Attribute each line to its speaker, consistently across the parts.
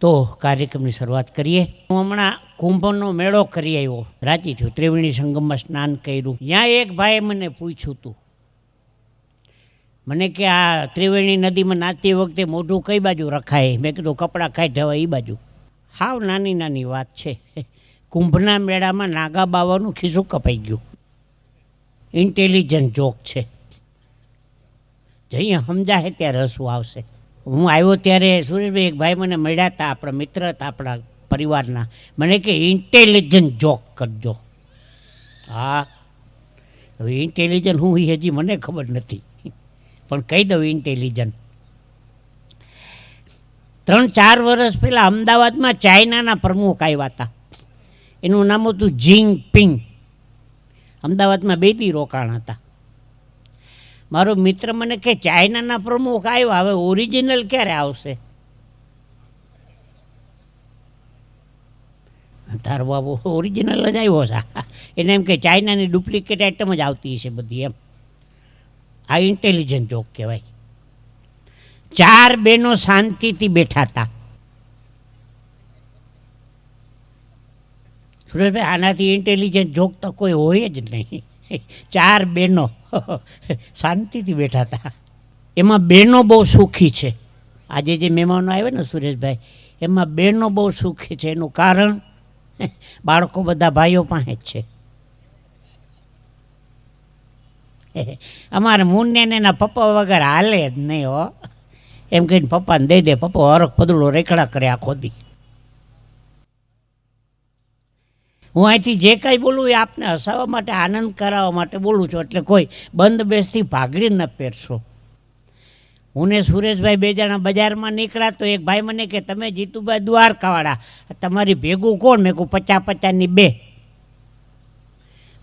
Speaker 1: તો કાર્યક્રમની શરૂઆત કરીએ. હું હમણાં કુંભનો મેળો કરી આવ્યો, રાજી થયો. ત્રિવેણી સંગમમાં સ્નાન કર્યું. ત્યાં એક ભાઈએ મને પૂછ્યું હતું, મને કે આ ત્રિવેણી નદીમાં નાતી વખતે મોઢું કઈ બાજુ રખાય? મેં કીધું કપડાં કાઢ્યા હોય એ બાજુ. હાવ નાની નાની વાત છે. કુંભના મેળામાં નાગા બાવાનું ખિસ્સું કપાઈ ગયું. ઇન્ટેલિજન્ટ જોક છે. જઈએ સમજાશે ત્યારે હસવું આવશે. હું આવ્યો ત્યારે સુરેશભાઈ એક ભાઈ મને મળ્યા હતા, આપણા મિત્ર હતા, આપણા પરિવારના. મને કે ઇન્ટેલિજન્ટ જોક કરજો. હા, હવે ઇન્ટેલિજન્ટ હું હજી મને ખબર નથી, પણ કહી દઉં ઇન્ટેલિજન્ટ. 3-4 વર્ષ પહેલાં અમદાવાદમાં ચાઇનાના પ્રમુખ આવ્યા હતા. એનું નામ હતું જિંગપિંગ. અમદાવાદમાં 2 દી રોકાણ હતા. મારો મિત્ર મને કે ચાઇનાના પ્રમુખ આવ્યા, હવે ઓરિજિનલ ક્યારે આવશે? તારો બાબુ ઓરિજિનલ જ આવ્યો છે. એને એમ કે ચાઇનાની ડુપ્લિકેટ આઇટમ જ આવતી હશે બધી એમ. આ ઇન્ટેલિજન્ટ જોક કહેવાય. 4 બહેનો શાંતિથી બેઠા હતા. સુરેશભાઈ, આનાથી ઇન્ટેલિજન્ટ જોક તો કોઈ હોય જ નહીં. 4 બહેનો શાંતિથી બેઠા હતા. એમાં બહેનો બહુ સુખી છે. આજે જે મહેમાનો આવ્યા ને સુરેશભાઈ, એમાં બહેનો બહુ સુખી છે. એનું કારણ બાળકો બધા ભાઈઓ પાસે જ છે. અમારે મુન્યાને એના પપ્પા વગર હાલે જ નહીં હો. એમ કહીને પપ્પાને દઈ દે, પપ્પા હરખ પદડો રેખડા કરે આખો દી. હું અહીંથી જે કાંઈ બોલું એ આપને હસાવવા માટે, આનંદ કરાવવા માટે બોલું છું, એટલે કોઈ બંધ બેસથી ભાગડી ન પહેરશો. હું ને સુરેશભાઈ 2 જણા બજારમાં નીકળ્યા તો એક ભાઈ મને કે તમે જીતુભાઈ દ્વારકાવાળા, તમારી ભેગું કોણ? મેં કહું 50-50 2.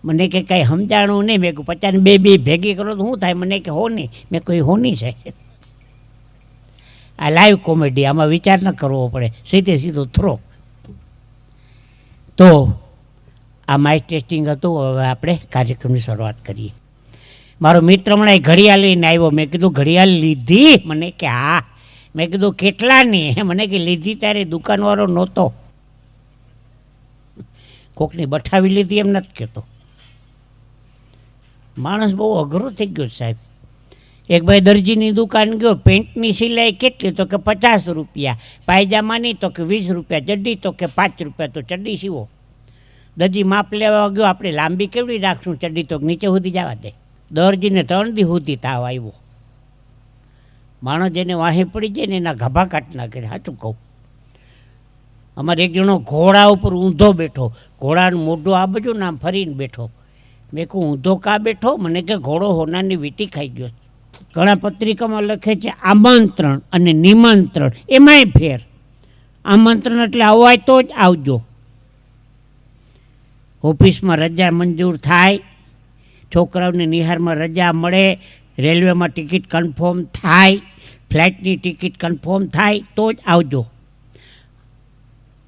Speaker 1: મને કે કાંઈ સમજાણું નહીં. મેં કહું 50 ની 2 ભેગી કરો તો શું થાય? મને કે હોની. મેં કોઈ હોની છે. આ લાઈવ કોમેડી, આમાં વિચાર ન કરવો પડે, સીધો થ્રો. તો આ માઇક ટેસ્ટિંગ હતું. હવે આપણે કાર્યક્રમની શરૂઆત કરીએ. મારો મિત્ર હમણાં ઘડિયાળ લઈને આવ્યો. મેં કીધું ઘડિયાળ લીધી? મને કે હા. મેં કીધું કેટલાની? મને કે લીધી ત્યારે દુકાનવાળો નહોતો, કોકની બઠાવી લીધી એમ નથી કહેતો. માણસ બહુ અઘરો થઈ ગયો સાહેબ. એક ભાઈ દરજીની દુકાન ગયો, પેન્ટની સિલાઈ કેટલી? તો કે 50 રૂપિયા. પાયજામાની? તો કે 20 રૂપિયા. ચડ્ડી? તો કે 5 રૂપિયા. તો ચડ્ડી સીવો. દરજી માપ લેવા ગયો, આપણે લાંબી કેવડી રાખશું ચડ્ડી? તો નીચે સુધી જવા દે. દરજીને 3 દી સુધી તાવ આવ્યો. માણસ જેને વાહે પડી જાય ને એના ગભા કાઢ નાખે. સાચું કહું, અમારે એક જણો ઘોડા ઉપર ઊંધો બેઠો, ઘોડાનું મોઢું આ બાજુ ને આમ ફરીને બેઠો. મેં કહું ઊંધો કા બેઠો? મને કે ઘોડો હોનાની વીંટી ખાઈ ગયો. ઘણા પત્રિકામાં લખે છે આમંત્રણ અને નિમંત્રણ, એમાંય ફેર. આમંત્રણ એટલે અવાય તો જ આવજો. ઓફિસમાં રજા મંજૂર થાય, છોકરાઓને નિહારમાં રજા મળે, રેલવેમાં ટિકિટ કન્ફર્મ થાય, ફ્લાઇટની ટિકિટ કન્ફર્મ થાય તો જ આવજો.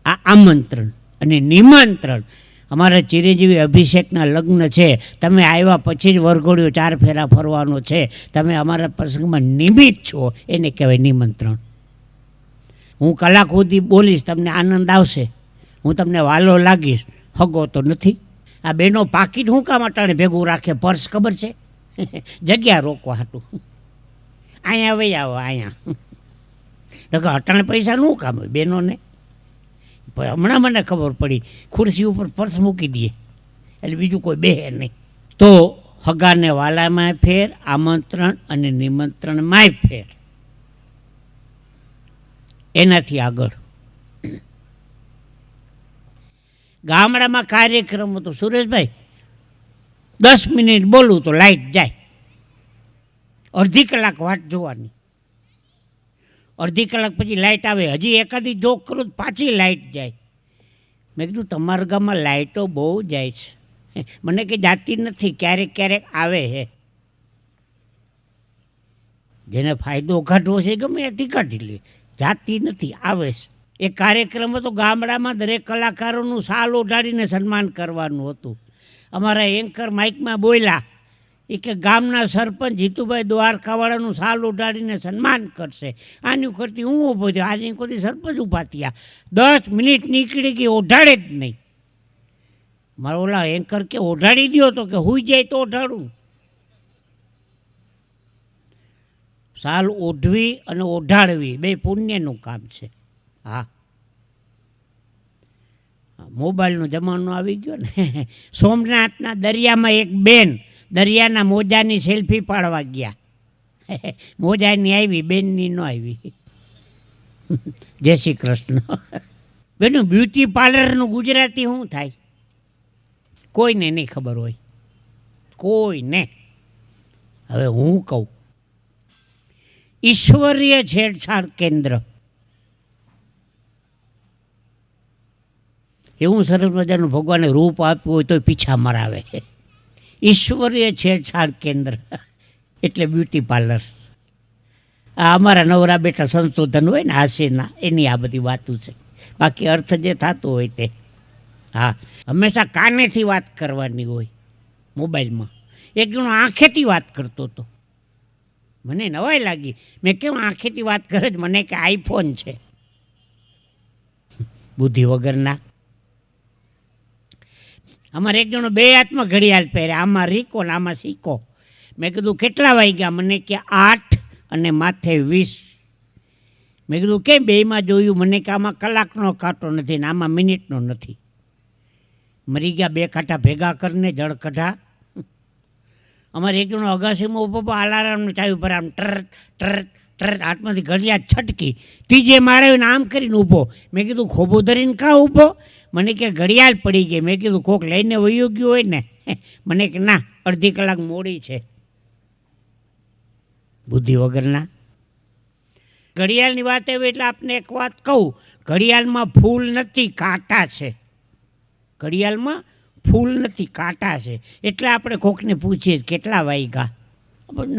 Speaker 1: આ આમંત્રણ. અને નિમંત્રણ, અમારા ચિરંજીવી અભિષેકના લગ્ન છે, તમે આવ્યા પછી જ વરઘોડિયો 4 ફેરા ફરવાનો છે, તમે અમારા પ્રસંગમાં નિમિત્ત છો, એને કહેવાય નિમંત્રણ. હું કલાક સુધી બોલીશ, તમને આનંદ આવશે, હું તમને વાલો લાગીશ, હગો તો નથી. આ બેનો પાકીટ શું કામ અટાણે ભેગું રાખે? પર્સ ખબર છે? જગ્યા રોકવા હાટું. અહીંયા વહી આવો, અહીંયા. અટાણે પૈસા શું કામ હોય બહેનોને? હમણાં મને ખબર પડી, ખુરશી ઉપર પર્સ મૂકી દઈએ એટલે બીજું કોઈ બેહે નહીં. તો હગાને વાલામાંય ફેર, આમંત્રણ અને નિમંત્રણમાંય ફેર. એનાથી આગળ ગામડામાં કાર્યક્રમ હતો. સુરેશભાઈ 10 મિનિટ બોલું તો લાઇટ જાય. અડધી કલાક વાટ જોવાની. અડધી કલાક પછી લાઇટ આવે. હજી એકાદી જોક કરું પાછી લાઇટ જાય. મેં કીધું તમારા ગામમાં લાઇટો બહુ જાય છે. મને કે જાતી નથી, ક્યારેક ક્યારેક આવે છે. જેને ફાયદો કાઢવો છે ગમે ત્યાંથી કાઢી લે, જાતી નથી, આવે છે. એ કાર્યક્રમ હતો ગામડામાં, દરેક કલાકારોનું શાલ ઓઢાડીને સન્માન કરવાનું હતું. અમારા એન્કર માઇકમાં બોલ્યા, એ કે ગામના સરપંચ જીતુભાઈ દ્વારકાવાળાનું સાલ ઉડાડીને સન્માન કરશે. આની કરતી હું ઊભો થયો, આની કરતી સરપંચ ઊભા થયા. 10 મિનિટ નીકળી ગઈ, ઓઢાડે જ નહીં. મારો ઓલા એન્કર કે ઓઢાડી દો, તો કે હુઈ જાય તો ઓઢાડું. સાલ ઓઢવી અને ઓઢાડવી બે પુણ્યનું કામ છે. હા, મોબાઈલનો જમાનો આવી ગયો ને. સોમનાથના દરિયામાં એક બેન દરિયાના મોજાની સેલ્ફી પાડવા ગયા. મોજાની આવી, બેનની ન આવી. જય શ્રી કૃષ્ણ. બેનું બ્યુટી પાર્લરનું ગુજરાતી શું થાય કોઈને નહીં ખબર હોય, કોઈને. હવે હું કહું, ઈશ્વરીય છેડછાડ કેન્દ્ર એવું સરસ મજાનું ભગવાને રૂપ આપ્યું હોય તો પીછા મરાવે. ઈશ્વરીય છેડછાડ કેન્દ્ર એટલે બ્યુટી પાર્લર. આ અમારા નવરા બેટા સંશોધન હોય ને હાસ્યના, એની આ બધી વાતો છે. બાકી અર્થ જે થતો હોય તે. હા, હંમેશા કાનેથી વાત કરવાની હોય મોબાઈલમાં. એક જણો આંખેથી વાત કરતો હતો, મને નવાઈ લાગી. મેં કેમ આંખેથી વાત કરે જ? મને કે આઈફોન છે. બુદ્ધિ વગરના. અમારે એક જણો બે હાથમાં ઘડિયાળ પહેરે, આમાં રીકો ને આમાં સિક્કો. મેં કીધું કેટલા વાગ્યા? મને કે 8 અને માથે 20. મેં કીધું કેમ બેયમાં જોયું? મને કે આમાં કલાકનો કાંટો નથી ને આમાં મિનિટનો નથી. મરી ગયા 2 કાંટા ભેગા કરીને જળ કઢા. અમારે એક જણો અગાસીમાં ઊભો અલાર્મની ચાવી ઉપર આમ ટર ટર ટર હાથમાંથી ઘડિયાળ છટકી. ત્રીજે માળે આમ કરીને ઊભો. મેં કીધું ખોબો ધરીને કાં ઊભો? મને કે ઘડિયાળ પડી ગઈ. મેં કીધું કોક લઈને વયું ગયું હોય ને. મને કે ના, અડધી કલાક મોડી છે. બુદ્ધિ વગરના. ઘડિયાળની વાત એવી એટલે આપને એક વાત કહું, ઘડિયાળમાં ફૂલ નથી, કાંટા છે. ઘડિયાળમાં ફૂલ નથી, કાંટા છે. એટલે આપણે કોકને પૂછીએ કેટલા વાગ્યા.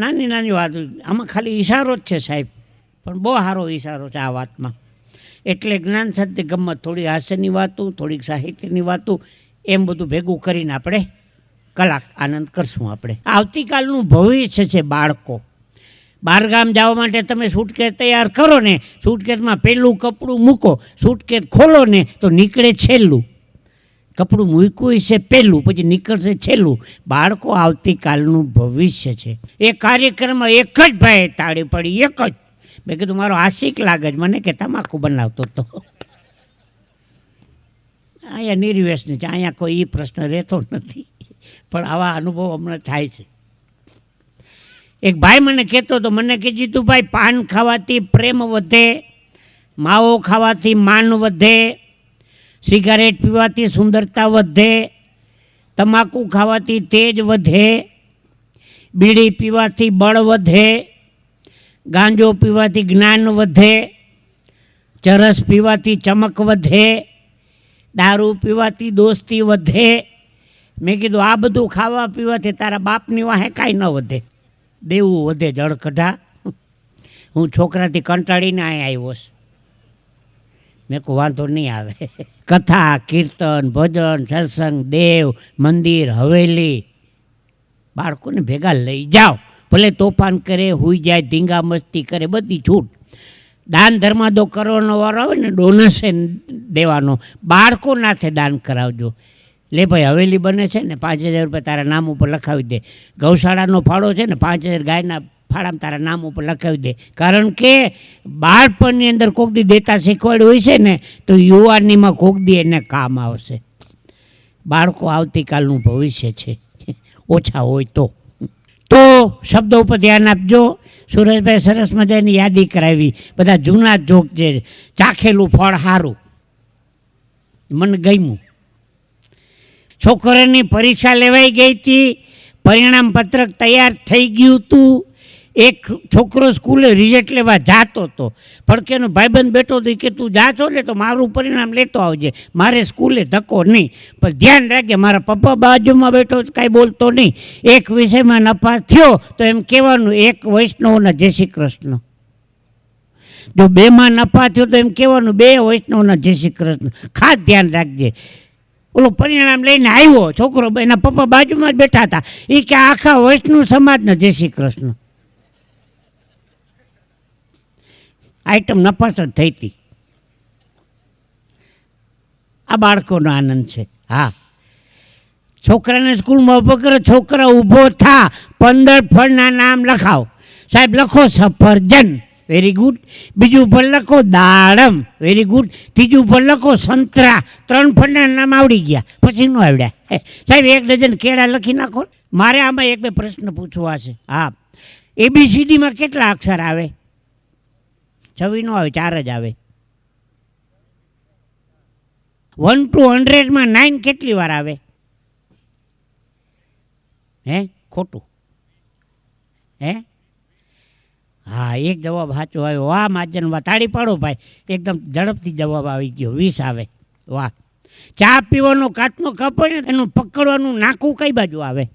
Speaker 1: નાની નાની વાત, આમાં ખાલી ઈશારો જ છે સાહેબ, પણ બહુ સારો ઈશારો છે આ વાતમાં. એટલે જ્ઞાન સાથે ગમત, થોડી હાસ્યની વાતો, થોડીક સાહિત્યની વાતો, એમ બધું ભેગું કરીને આપણે કલાક આનંદ કરશું. આપણે આવતીકાલનું ભવિષ્ય છે બાળકો. બહારગામ જવા માટે તમે સૂટકેસ તૈયાર કરો ને, સૂટકેસમાં પહેલું કપડું મૂકો, સૂટકેસ ખોલો ને તો નીકળે છેલ્લું. કપડું મૂક્યું છે પહેલું, પછી નીકળશે છેલ્લું. બાળકો આવતીકાલનું ભવિષ્ય છે. એ કાર્યક્રમમાં એક જ ભાઈ તાળી પડી, એક જ. મેં કીધું મારો આશિક લાગે જ. મને કે તમાકુ બનાવતો હતો. અહીંયા નિર્વ્યસની છે, અહીંયા કોઈ એ પ્રશ્ન રહેતો નથી, પણ આવા અનુભવ હમણાં થાય છે. એક ભાઈ મને કહેતો હતો, મને કે જીતુભાઈ પાન ખાવાથી પ્રેમ વધે, માવો ખાવાથી માન વધે, સિગારેટ પીવાથી સુંદરતા વધે, તમાકુ ખાવાથી તેજ વધે, બીડી પીવાથી બળ વધે, ગાંજો પીવાથી જ્ઞાન વધે, ચરસ પીવાથી ચમક વધે, દારૂ પીવાથી દોસ્તી વધે. મેં કીધું આ બધું ખાવા પીવાથી તારા બાપની વાહે કાંઈ ન વધે, દેવું વધે જળ કઢા. હું છોકરાથી કંટાળીને અહીં આવ્યો છું. મેં કહું વાંધો નહીં આવે. કથા, કીર્તન, ભજન, સત્સંગ, દેવ, મંદિર, હવેલી, બાળકોને ભેગા લઈ જાઓ. ભલે તોફાન કરે, હુઈ જાય, ધીંગા મસ્તી કરે, બધી છૂટ. દાન ધર્માદો કરવાનો વારો આવે ને, ડોનેશન દેવાનો, બાળકો નાથે દાન કરાવજો. લે ભાઈ હવેલી બને છે ને 5,000 રૂપિયા તારા નામ ઉપર લખાવી દે. ગૌશાળાનો ફાળો છે ને 5,000 ગાયના ફાળામાં તારા નામ ઉપર લખાવી દે. કારણ કે બાળપણની અંદર કોક દી દેતા શીખવાડ્યું હોય છે ને, તો યુવાનીમાં કોક દી એને કામ આવશે. બાળકો આવતીકાલનું ભવિષ્ય છે, ઓછા હોય તો. શબ્દો ઉપર ધ્યાન આપજો. સુરેશભાઈ સરસ મજાની યાદી કરાવી, બધા જૂના જોક છે. ચાખેલું ફળ સારું, મને ગમ્યું. છોકરાની પરીક્ષા લેવાઈ ગઈ હતી, પરિણામ પત્રક તૈયાર થઈ ગયું હતું. એક છોકરો સ્કૂલે રિઝલ્ટ લેવા જાતો હતો, પડકેનો ભાઈબંધ બેઠો હતો કે તું જા છો ને તો મારું પરિણામ લેતો આવજે, મારે સ્કૂલે ધક્કો નહીં. પણ ધ્યાન રાખજે, મારા પપ્પા બાજુમાં બેઠો કાંઈ બોલતો નહીં. એક વિષયમાં નપાસ થયો તો એમ કહેવાનું એક વૈષ્ણવના જય શ્રી કૃષ્ણ. જો 2માં નફા થયો તો એમ કહેવાનું 2 વૈષ્ણવના જય શ્રી કૃષ્ણ. ખાસ ધ્યાન રાખજે. ઓલો પરિણામ લઈને આવ્યો છોકરો, એના પપ્પા બાજુમાં જ બેઠા હતા. એ કે આખા વૈષ્ણવ સમાજને જય શ્રી કૃષ્ણ. આઈટમ નફાસ જ થઈ હતી. આ બાળકોનો આનંદ છે. હા, છોકરાને સ્કૂલમાં ઊભો કરો, છોકરા ઊભો થા, 15 ફળના નામ લખાવ. સાહેબ લખો સફરજન, વેરી ગુડ. બીજું ઉપર લખો દાડમ, વેરી ગુડ. ત્રીજું ઉપર લખો સંતરા. 3 ફળના નામ આવડી ગયા, પછી ન આવડ્યા. સાહેબ 1 ડઝન કેળા લખી નાખો. મારે આમાં 1-2 પ્રશ્ન પૂછવા છે. હા, ABCDમાં કેટલા અક્ષર આવે? 26 નો આવે, 4 જ આવે. 1 to 100 9 કેટલી વાર આવે? હે, ખોટું? હે, હા, 1 જવાબ સાચો આવ્યો. વાહ માજન, વાહ, તાળી પાડો ભાઈ. એકદમ ઝડપથી જવાબ આવી ગયો. 20 આવે. વાહ. ચા પીવાનો કાચનો કપ હોય ને, એનું પકડવાનું નાકું કઈ બાજુ આવે?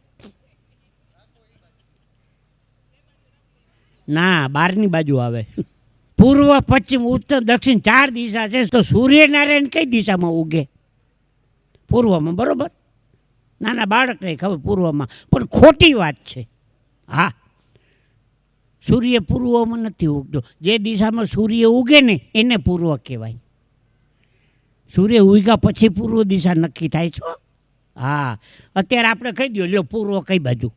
Speaker 1: ના, 12ની બાજુ આવે. પૂર્વ, પશ્ચિમ, ઉત્તર, દક્ષિણ 4 દિશા છે, તો સૂર્યનારાયણ કઈ દિશામાં ઉગે? પૂર્વમાં, બરોબર. નાના બાળકને ખબર પૂર્વમાં, પણ ખોટી વાત છે. હા, સૂર્ય પૂર્વમાં નથી ઉગતો. જે દિશામાં સૂર્ય ઉગે ને એને પૂર્વ કહેવાય. સૂર્ય ઉગ્યા પછી પૂર્વ દિશા નક્કી થાય છે. હા, અત્યારે આપણે કહી દો, લ્યો પૂર્વ કઈ બાજુ?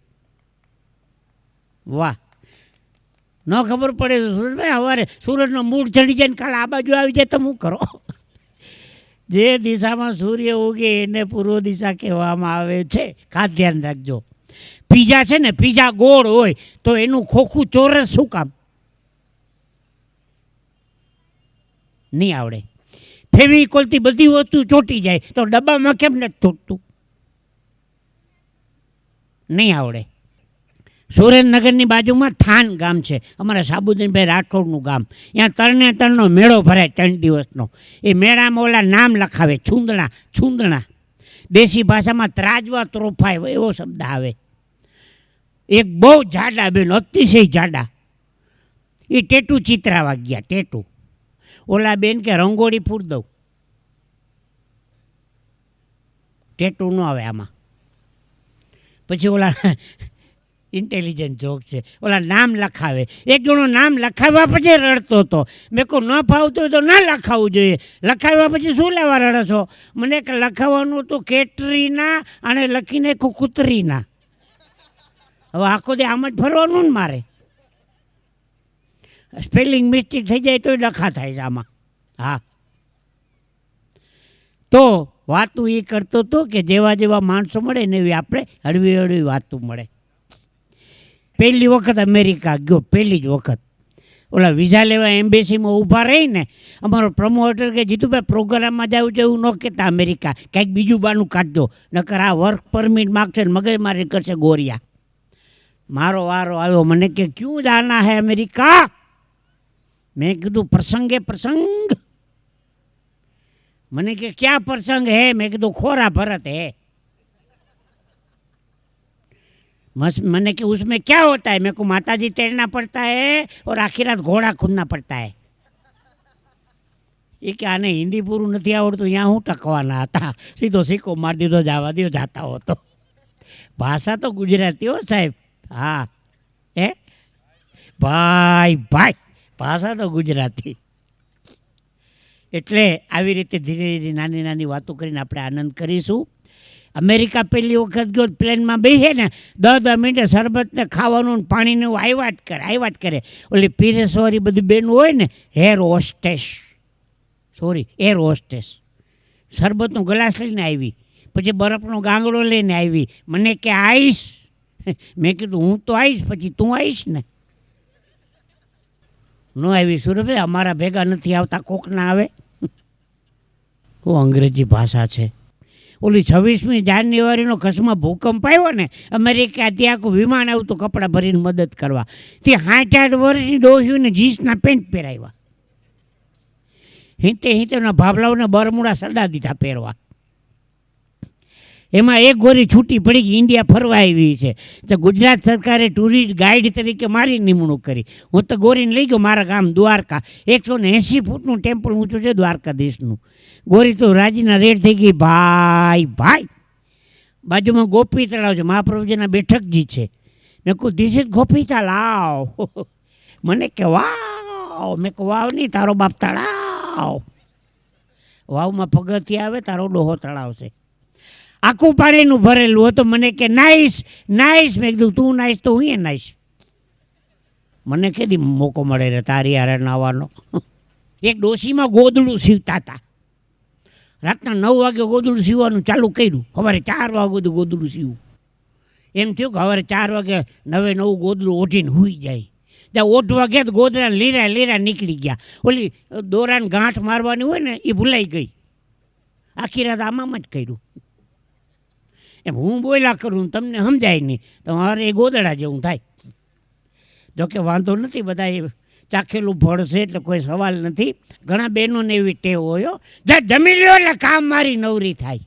Speaker 1: વાહ, ન ખબર પડે તો સુરજભાઈ સવારે સૂરજનો મૂળ ચડી જાય ને કાલે આ બાજુ આવી જાય તો શું કરો? જે દિશામાં સૂર્ય ઉગે એને પૂર્વ દિશા કહેવામાં આવે છે. ખાસ ધ્યાન રાખજો. પીઝા છે ને, પીઝા ગોળ હોય તો એનું ખોખું ચોરસ શું કામ? નહીં આવડે. ફેવિકોલથી બધી વસ્તુ ચોંટી જાય તો ડબ્બામાં કેમ નથી ચોંટતું? નહીં આવડે. સુરેન્દ્રનગરની બાજુમાં થાન ગામ છે, અમારા સાબુદ્દીનભાઈ રાઠોડનું ગામ. ત્યાં તરણેતરનો મેળો ભરાય 3 દિવસનો. એ મેળામાં ઓલા નામ લખાવે, છૂંદણા. છૂંદણા દેશી ભાષામાં ત્રાજવા ત્રોફાય એવો શબ્દ આવે. એક બહુ જાડા બેન, અતિશય જાડા, એ ટેટુ ચિતરાવા ગયા. ટેટુ ઓલા બેન કે રંગોળી ફૂટ દઉં. ટેટુ ન આવે આમાં. પછી ઓલા ઇન્ટેલિજન્ટ જોક છે, ઓલા નામ લખાવે. એક જણો નામ લખાવ્યા પછી રડતો હતો. મેં કહું ન ફાવતું હોય તો ના લખાવવું જોઈએ. લખાવ્યા પછી શું લેવા રડો છો? મને કે લખાવવાનું તો કેટરીના અને લખીને કુતરીના. હવે આખો દે આમ જ ફરવાનું ને મારે. સ્પેલિંગ મિસ્ટેક થઈ જાય તો ડખા થાય છે આમાં. હા, તો વાતું એ કરતો હતો કે જેવા જેવા માણસો મળે ને એવી આપણે હળવી હળવી વાતું મળે. પહેલી વખત અમેરિકા ગયો, પહેલી જ વખત. ઓલા વિઝા લેવા એમ્બેસીમાં ઊભા રહીને અમારો પ્રમોટર કે જીતુભાઈ પ્રોગ્રામમાં જવું છે એવું ન કહેતા અમેરિકા, કંઈક બીજું બાનું કાઢજો, નકર આ વર્ક પરમિટ માગશે ને મગજમારી કરશે ગોરિયા. મારો વારો આવ્યો. મને કે ક્યું જાના હે અમેરિકા? મેં કીધું પ્રસંગે પ્રસંગ. મને કે ક્યાં પ્રસંગ है? मैं કીધું खोरा भरत है. मैंने कि उसमें क्या होता है? मेरे को माता जी तैरना पड़ता है और आखिर रात घोड़ा कूदना पड़ता है. એ કે આને હિન્દી પૂરું નથી આવડતું, ત્યાં હું ટકવાના હતા. સીધો સિક્કો મારી દીધો, જવા દો જાતા હો તો. ભાષા તો ગુજરાતી હો સાહેબ. હા, હે ભાઈ ભાઈ, ભાષા તો ગુજરાતી. એટલે આવી રીતે ધીરે ધીરે નાની નાની વાતો કરીને આપણે આનંદ કરીશું. અમેરિકા પહેલી વખત ગયો પ્લેનમાં બેસે ને 10 મિનિટે શરબતને ખાવાનું પાણીને આવ્યા જ કરે. ઓલી પીરેસવાળી બધી બેન હોય ને, એર હોસ્ટેસ શરબતનો ગ્લાસ લઈને આવી, પછી બરફનો ગાંગડો લઈને આવી. મને કે આવીશ? મેં કીધું હું તો આવીશ, પછી તું આવીશ ને? ન આવી સુરભભાઈ, અમારા ભેગા નથી આવતા, કોકના આવે. હું અંગ્રેજી ભાષા છે. ઓલી 26મી જાન્યુઆરીનો કચ્છમાં ભૂકંપ આવ્યો ને, અમેરિકાથી આખું વિમાન આવતું કપડાં ભરીને મદદ કરવા. તે 60 વર્ષની ડોહીઓને જીન્સના પેન્ટ પહેરાવ્યા. હિંતેના ભાભલાઓને બરમુડા સડા દીધા પહેરવા. એમાં એક ગોરી છૂટી પડી ગઈ, ઇન્ડિયા ફરવા આવી છે. તો ગુજરાત સરકારે ટુરિસ્ટ ગાઈડ તરીકે મારી નિમણૂક કરી. હું તો ગોરીને લઈ ગયો મારા ગામ દ્વારકા. 180 ફૂટનું ટેમ્પલ ઊંચું છે દ્વારકાધીશનું. ગોરી તો રાજીના રેડ થઈ ગઈ, ભાઈ ભાઈ. બાજુમાં ગોપી તળાવ છે, મહાપ્રભુજીના બેઠકજી છે. મેં કહું ધીસ ઇઝ ગોપી તળાવ. મને કે વાવ. મેં કહું વાવ નહીં, તારો બાપ તળાવ. વાવમાં પગથિયા આવે, તારો ડોહો તળાવ છે. આખું પાણીનું ભરેલું હતું. મને કે નાઈસ નાઈસ. મેં કીધું તું નાઈસ તો હું એ નાઈસ. મને કેદી મોકો મળે રે તારી હારે નાવાનો. એક ડોશીમાં ગોદડું સીવતા હતા. રાતના 9 વાગે ગોદડું સીવવાનું ચાલુ કર્યું. સવારે 4 વાગે બધું ગોદડું સીવું. એમ થયું કે સવારે 4 વાગે 9 ગોદડું ઓઢીને સૂઈ જાય. ત્યાં ઓઢવા ગયા તો ગોદડા લીરા લીરા નીકળી ગયા. ઓલી દોરાને ગાંઠ મારવાની હોય ને એ ભૂલાઈ ગઈ. આખી રાત આમાં જ કર્યું. એમ હું બોલ્યા કરું, તમને સમજાય નહીં, તમારે એ ગોદડા જેવું થાય. જોકે વાંધો નથી, બધા એ ચાખેલું ફળ છે એટલે કોઈ સવાલ નથી. ઘણા બહેનોને એવી ટેવ હોય, જમી લ્યો એટલે કામ મારી નવરી થાય.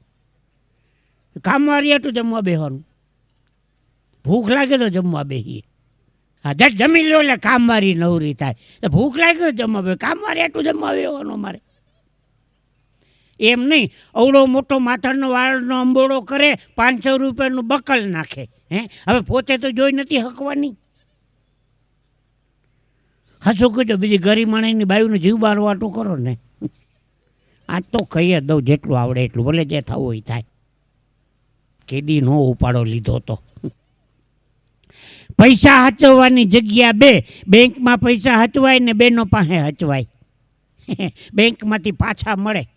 Speaker 1: કામ મારી એટલું જમવા બેસવાનું. ભૂખ લાગે તો જમવા બેસીએ. હા, જમી લ્યો એટલે કામ મારી નવરી થાય. તો ભૂખ લાગે તો જમવા બે, કામ મારી એટલું જમવા બેસવાનું અમારે. એમ નહીં, અવડો મોટો માથાનો વાળનો અંબોડો કરે, 500 રૂપિયાનું બકલ નાખે. હવે પોતે તો જોઈ નથી હકવાની. હાચું કહેજો, બીજી ગરીબ માણસની બાયુનો જીવ બારવાટું કરો ને. આજ તો કહીએ દઉં જેટલું આવડે એટલું, ભલે જે થવું હોય થાય. કેદી નો ઉપાડો લીધો તો. પૈસા હચવવાની જગ્યા 2. બેંકમાં પૈસા હચવાય ને બેનો પાસે હચવાય. બેંકમાંથી પાછા મળે.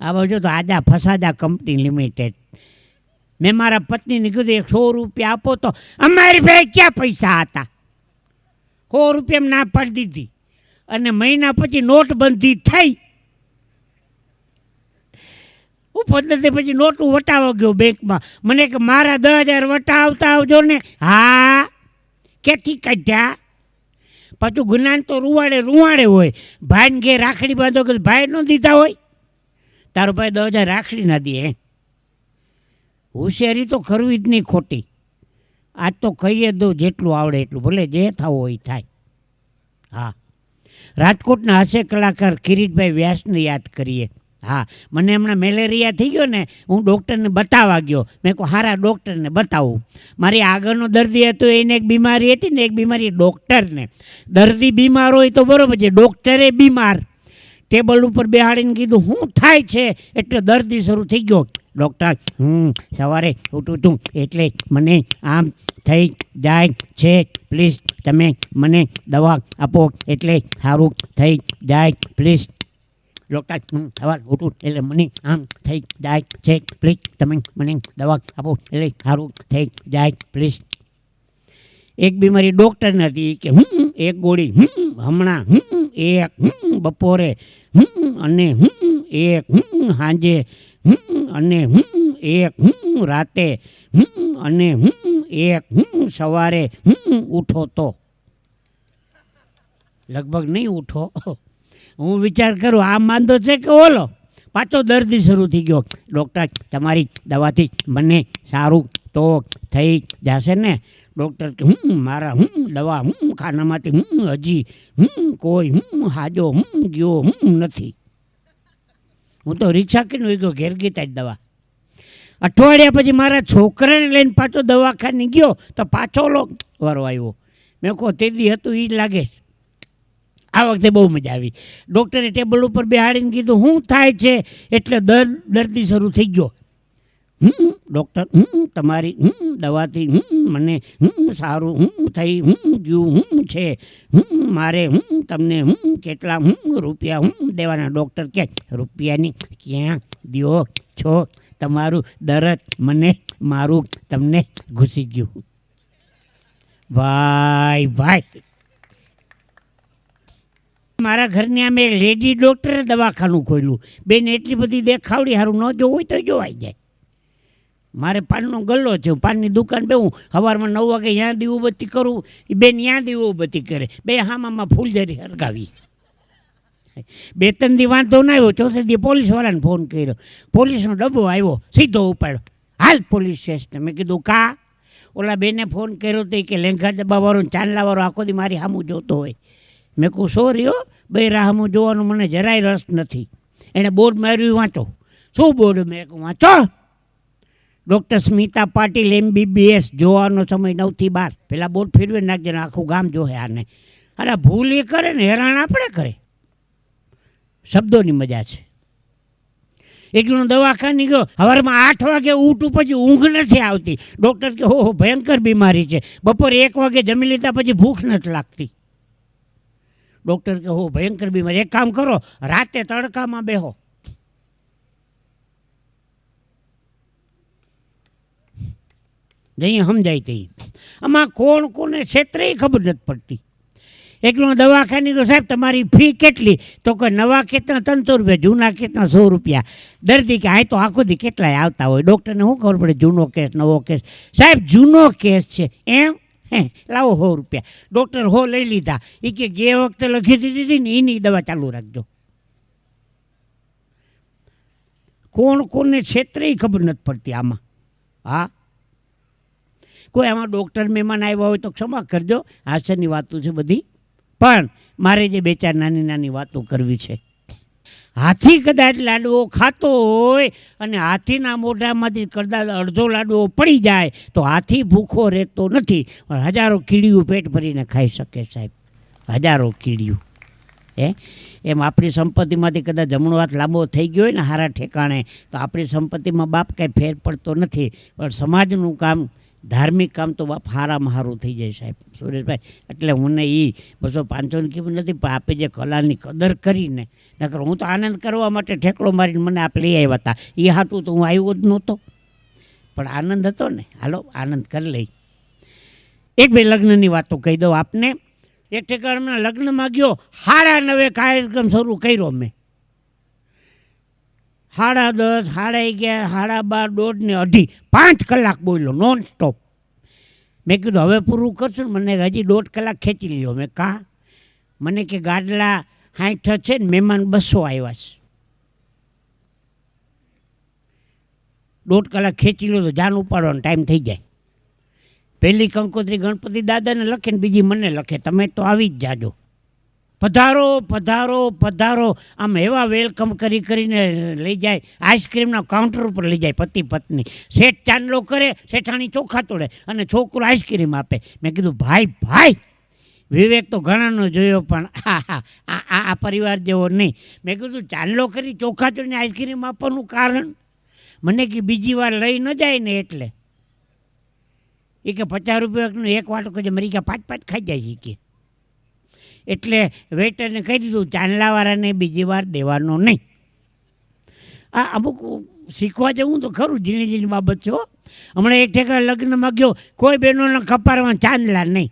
Speaker 1: આ બાજુ તો આજા ફસાદા કંપની લિમિટેડ. મેં મારા પત્નીને કીધું 100 રૂપિયા આપો, તો અમારી પાસે ક્યાં પૈસા હતા. 100 રૂપિયા ના પાડી દીધી. અને મહિના પછી નોટબંધી થઈ. હું પદ્ધતિ પછી નોટું વટાવવા ગયો બેંકમાં. મને કે મારા 10,000 વટાવતા આવજો ને. હા, ક્યાંથી કાઢ્યા? પાછું ગુનાન તો રૂવાડે હોય. ભાઈને ઘેર રાખડી બાંધો કે ભાઈ ન દીધા હોય. તારો ભાઈ 10,000 રાખડી ના દે. હોશિયારી તો કરવી જ નહીં ખોટી. આજ તો કહીએ દઉં જેટલું આવડે એટલું, ભલે જે થવું હોય થાય. હા, રાજકોટના હાસ્ય કલાકાર કિરીટભાઈ વ્યાસને યાદ કરીએ. હા, મને હમણાં મેલેરિયા થઈ ગયો ને, હું ડૉક્ટરને બતાવવા ગયો. મેં કહું સારા ડૉક્ટરને બતાવું. મારી આગળનો દર્દી હતો, એને એક બીમારી હતી ને, એક બીમારી ડૉક્ટરને. દર્દી બીમાર હોય તો બરાબર છે, ડૉક્ટરે બીમાર. ટેબલ ઉપર બેહાડીને કીધું શું થાય છે, એટલે દર્દી શરૂ થઈ ગયો. ડૉક્ટર, સવારે ઉઠું છું એટલે મને આમ થઈ જાય છે, પ્લીઝ તમે મને દવા આપો એટલે સારું થઈ જાય પ્લીઝ. ડૉક્ટર, સવારે ઉઠું એટલે મને આમ થઈ જાય છે, પ્લીઝ તમે મને દવા આપો એટલે સારું થઈ જાય પ્લીઝ. એક બીમારી ડૉક્ટર નથી કે એક ગોળી હમણાં, એક બપોરે, અને એક સાંજે, અને એક રાતે, અને એક સવારે ઉઠો તો. લગભગ નહીં ઉઠો. હું વિચાર કરું આ માંદો છે કે ઓલો. પાછો દર્દી શરૂ થઈ ગયો. ડૉક્ટર, તમારી દવાથી મને સારું તો થઈ જશે ને? ડૉક્ટર કે મારા દવા ખાનામાંથી હજી કોઈ હાજો ગયો નથી. હું તો રિક્ષા કરીને ગયો, ઘેર ગીતા જ દવા. અઠવાડિયા પછી મારા છોકરાને લઈને પાછો દવાખાને ગયો તો પાછો વારો આવ્યો. મેં કહો તેદી હતું એ જ લાગે છે. આ વખતે બહુ મજા આવી. ડૉક્ટરે ટેબલ ઉપર બેહાડીને કીધું શું થાય છે, એટલે દર્દી શરૂ થઈ ગયો. ડૉક્ટર, તમારી દવાથી મને સારું થઈ ગયું છે, મારે તમને કેટલા રૂપિયા દેવાના? ડૉક્ટર કે રૂપિયાની ક્યાં દ્યો છો, તમારું દર્દ મને મારું તમને ઘૂસી ગયું. ભાઈ ભાઈ, મારા ઘરની આમે લેડી ડૉક્ટરે દવાખાનું ખોલ્યું. બેન એટલી બધી દેખાવડી, સારું ન જોવું હોય તો જોવાઈ જાય. મારે પાનનો ગલ્લો છે, પાનની દુકાન બે. હું સવારમાં 9 વાગે ત્યાં દીવોબત્તી કરું, એ બેન ત્યાં દીવોબત્તી કરે. બે હામામાં ફૂલઝરી હરગાવી. 2-3 દી વાંધો ના આવ્યો, ચોથે દી પોલીસવાળાને ફોન કર્યો, પોલીસનો ડબ્બો આવ્યો, સીધો ઉપાડ્યો, હાલ પોલીસ સ્ટેશન. મેં કીધું કા? ઓલા બેને ફોન કર્યો તો કે લેંઘા ડબ્બાવાળો ચાંદલાવાળો આખો દી મારી સામું જોતો હોય. મેં કહું સોરી હો, બે રાહમું જોવાનું મને જરાય રસ નથી. એણે બોર્ડ માર્યું, વાંચો. શું બોર્ડ? મેં કહું વાંચો, ડૉક્ટર સ્મિતા પાટીલ MBBS, જોવાનો સમય 9 થી 12. પેલા બોર્ડ ફેરવી નાખજે ને આખું ગામ જોહે આને. અરે ભૂલ એ કરે ને હેરાન આપણે કરે. શબ્દોની મજા છે. એટલું દવાખાને ગયો, સવારમાં 8 વાગે ઉઠું પછી ઊંઘ નથી આવતી. ડૉક્ટર કે હો ભયંકર બીમારી છે. બપોરે 1 વાગે જમી લીધા પછી ભૂખ નથી લાગતી. ડૉક્ટર કે હો ભયંકર બીમારી. એક કામ કરો, રાતે તડકામાં બેહો. જઈએ સમજાય તે. આમાં કોણ કોને ક્ષેત્રે ખબર નથી પડતી. એકલો દવાખાની તો સાહેબ તમારી ફી કેટલી? તો કે નવા કેસના 300 રૂપિયા, જૂના કેસના 100 રૂપિયા. દર્દી કે આ તો આખો દી કેટલાય આવતા હોય. ડૉક્ટરને શું ખબર પડે જૂનો કેસ નવો કેસ? સાહેબ જૂનો કેસ છે એમ, લાવો 100 રૂપિયા. ડૉક્ટર લઈ લીધા. એ કે ગે વખતે લખી દીધી હતી ને એની દવા ચાલુ રાખજો. કોણ કોને ક્ષેત્રે ખબર નથી પડતી આમાં. હા, કોઈ આમાં ડૉક્ટર મહેમાન આવ્યા હોય તો ક્ષમા કરજો, હાસ્યની વાતો છે બધી. પણ મારે જે 2-4 નાની નાની વાતો કરવી છે. હાથી કદાચ લાડવો ખાતો હોય અને હાથીના મોઢામાંથી કદાચ અડધો લાડવો પડી જાય તો હાથી ભૂખો રહેતો નથી, પણ હજારો કીડીયું પેટ ભરીને ખાઈ શકે સાહેબ, હજારો કીડીયું. એમ આપણી સંપત્તિમાંથી કદાચ જમણો હાથ લાંબો થઈ ગયો હોય ને હારા ઠેકાણે, તો આપણી સંપત્તિમાં બાપ કાંઈ ફેર પડતો નથી, પણ સમાજનું કામ, ધાર્મિક કામ તો બાપ હારામાં હારું થઈ જાય સાહેબ. સુરેશભાઈ, એટલે મને એ 200-500 કિંમત નથી, પણ આપે જે કલાની કદર કરીને, નકર હું તો આનંદ કરવા માટે ઠેકડો મારીને મને આપ લઈ આવ્યા હતા. એ હાટું તો હું આવ્યો જ નહોતો, પણ આનંદ હતો ને, હાલો આનંદ કરી લઈ. 1-2 લગ્નની વાતો કહી દઉં આપને. એક ઠેકાણે લગ્નમાં ગયો, 9:30 કાર્યક્રમ શરૂ કર્યો મેં. 10:30, 11:30, 12:30, 1:30, 5 કલાક બોલ્યો નોન સ્ટોપ. મેં કીધું હવે પૂરું કરશું ને? મને હજી 1.5 કલાક ખેંચી લ્યો. મેં કા? મને કે ગાડલા 60 છે ને મહેમાન 200 આવ્યા છે. 1.5 કલાક ખેંચી લો તો જાન ઉપાડવાનો ટાઈમ થઈ જાય. પહેલી કંકોત્રી ગણપતિ દાદાને લખે ને બીજી મને લખે, તમે તો આવી જ જાજો. પધારો પધારો પધારો, આમ એવા વેલકમ કરીને લઈ જાય. આઈસ્ક્રીમના કાઉન્ટર ઉપર લઈ જાય પતિ પત્ની. શેઠ ચાંદલો કરે, શેઠાણી ચોખા તોડે અને છોકરો આઈસ્ક્રીમ આપે. મેં કીધું ભાઈ વિવેક તો ઘણાનો જોયો, પણ આ પરિવાર જેવો નહીં. મેં કીધું ચાંદલો કરી ચોખા તોડીને આઈસ્ક્રીમ આપવાનું કારણ? મને કે બીજી વાર લઈ ન જાય ને એટલે. એ કે 50 રૂપિયાનો એક વાટકો કે મરી ગયા 5-5 ખાઈ જાય છે કે. એટલે વેઇટરને કહી દીધું ચાંદલાવાળાને બીજી વાર દેવાનો નહીં. આ અમુક શીખવા જવું તો ખરું, ઝીણી બાબત છે. હમણાં એક ઠેકાણે લગ્નમાં ગયો, કોઈ બહેનોના કપારમાં ચાંદલા નહીં.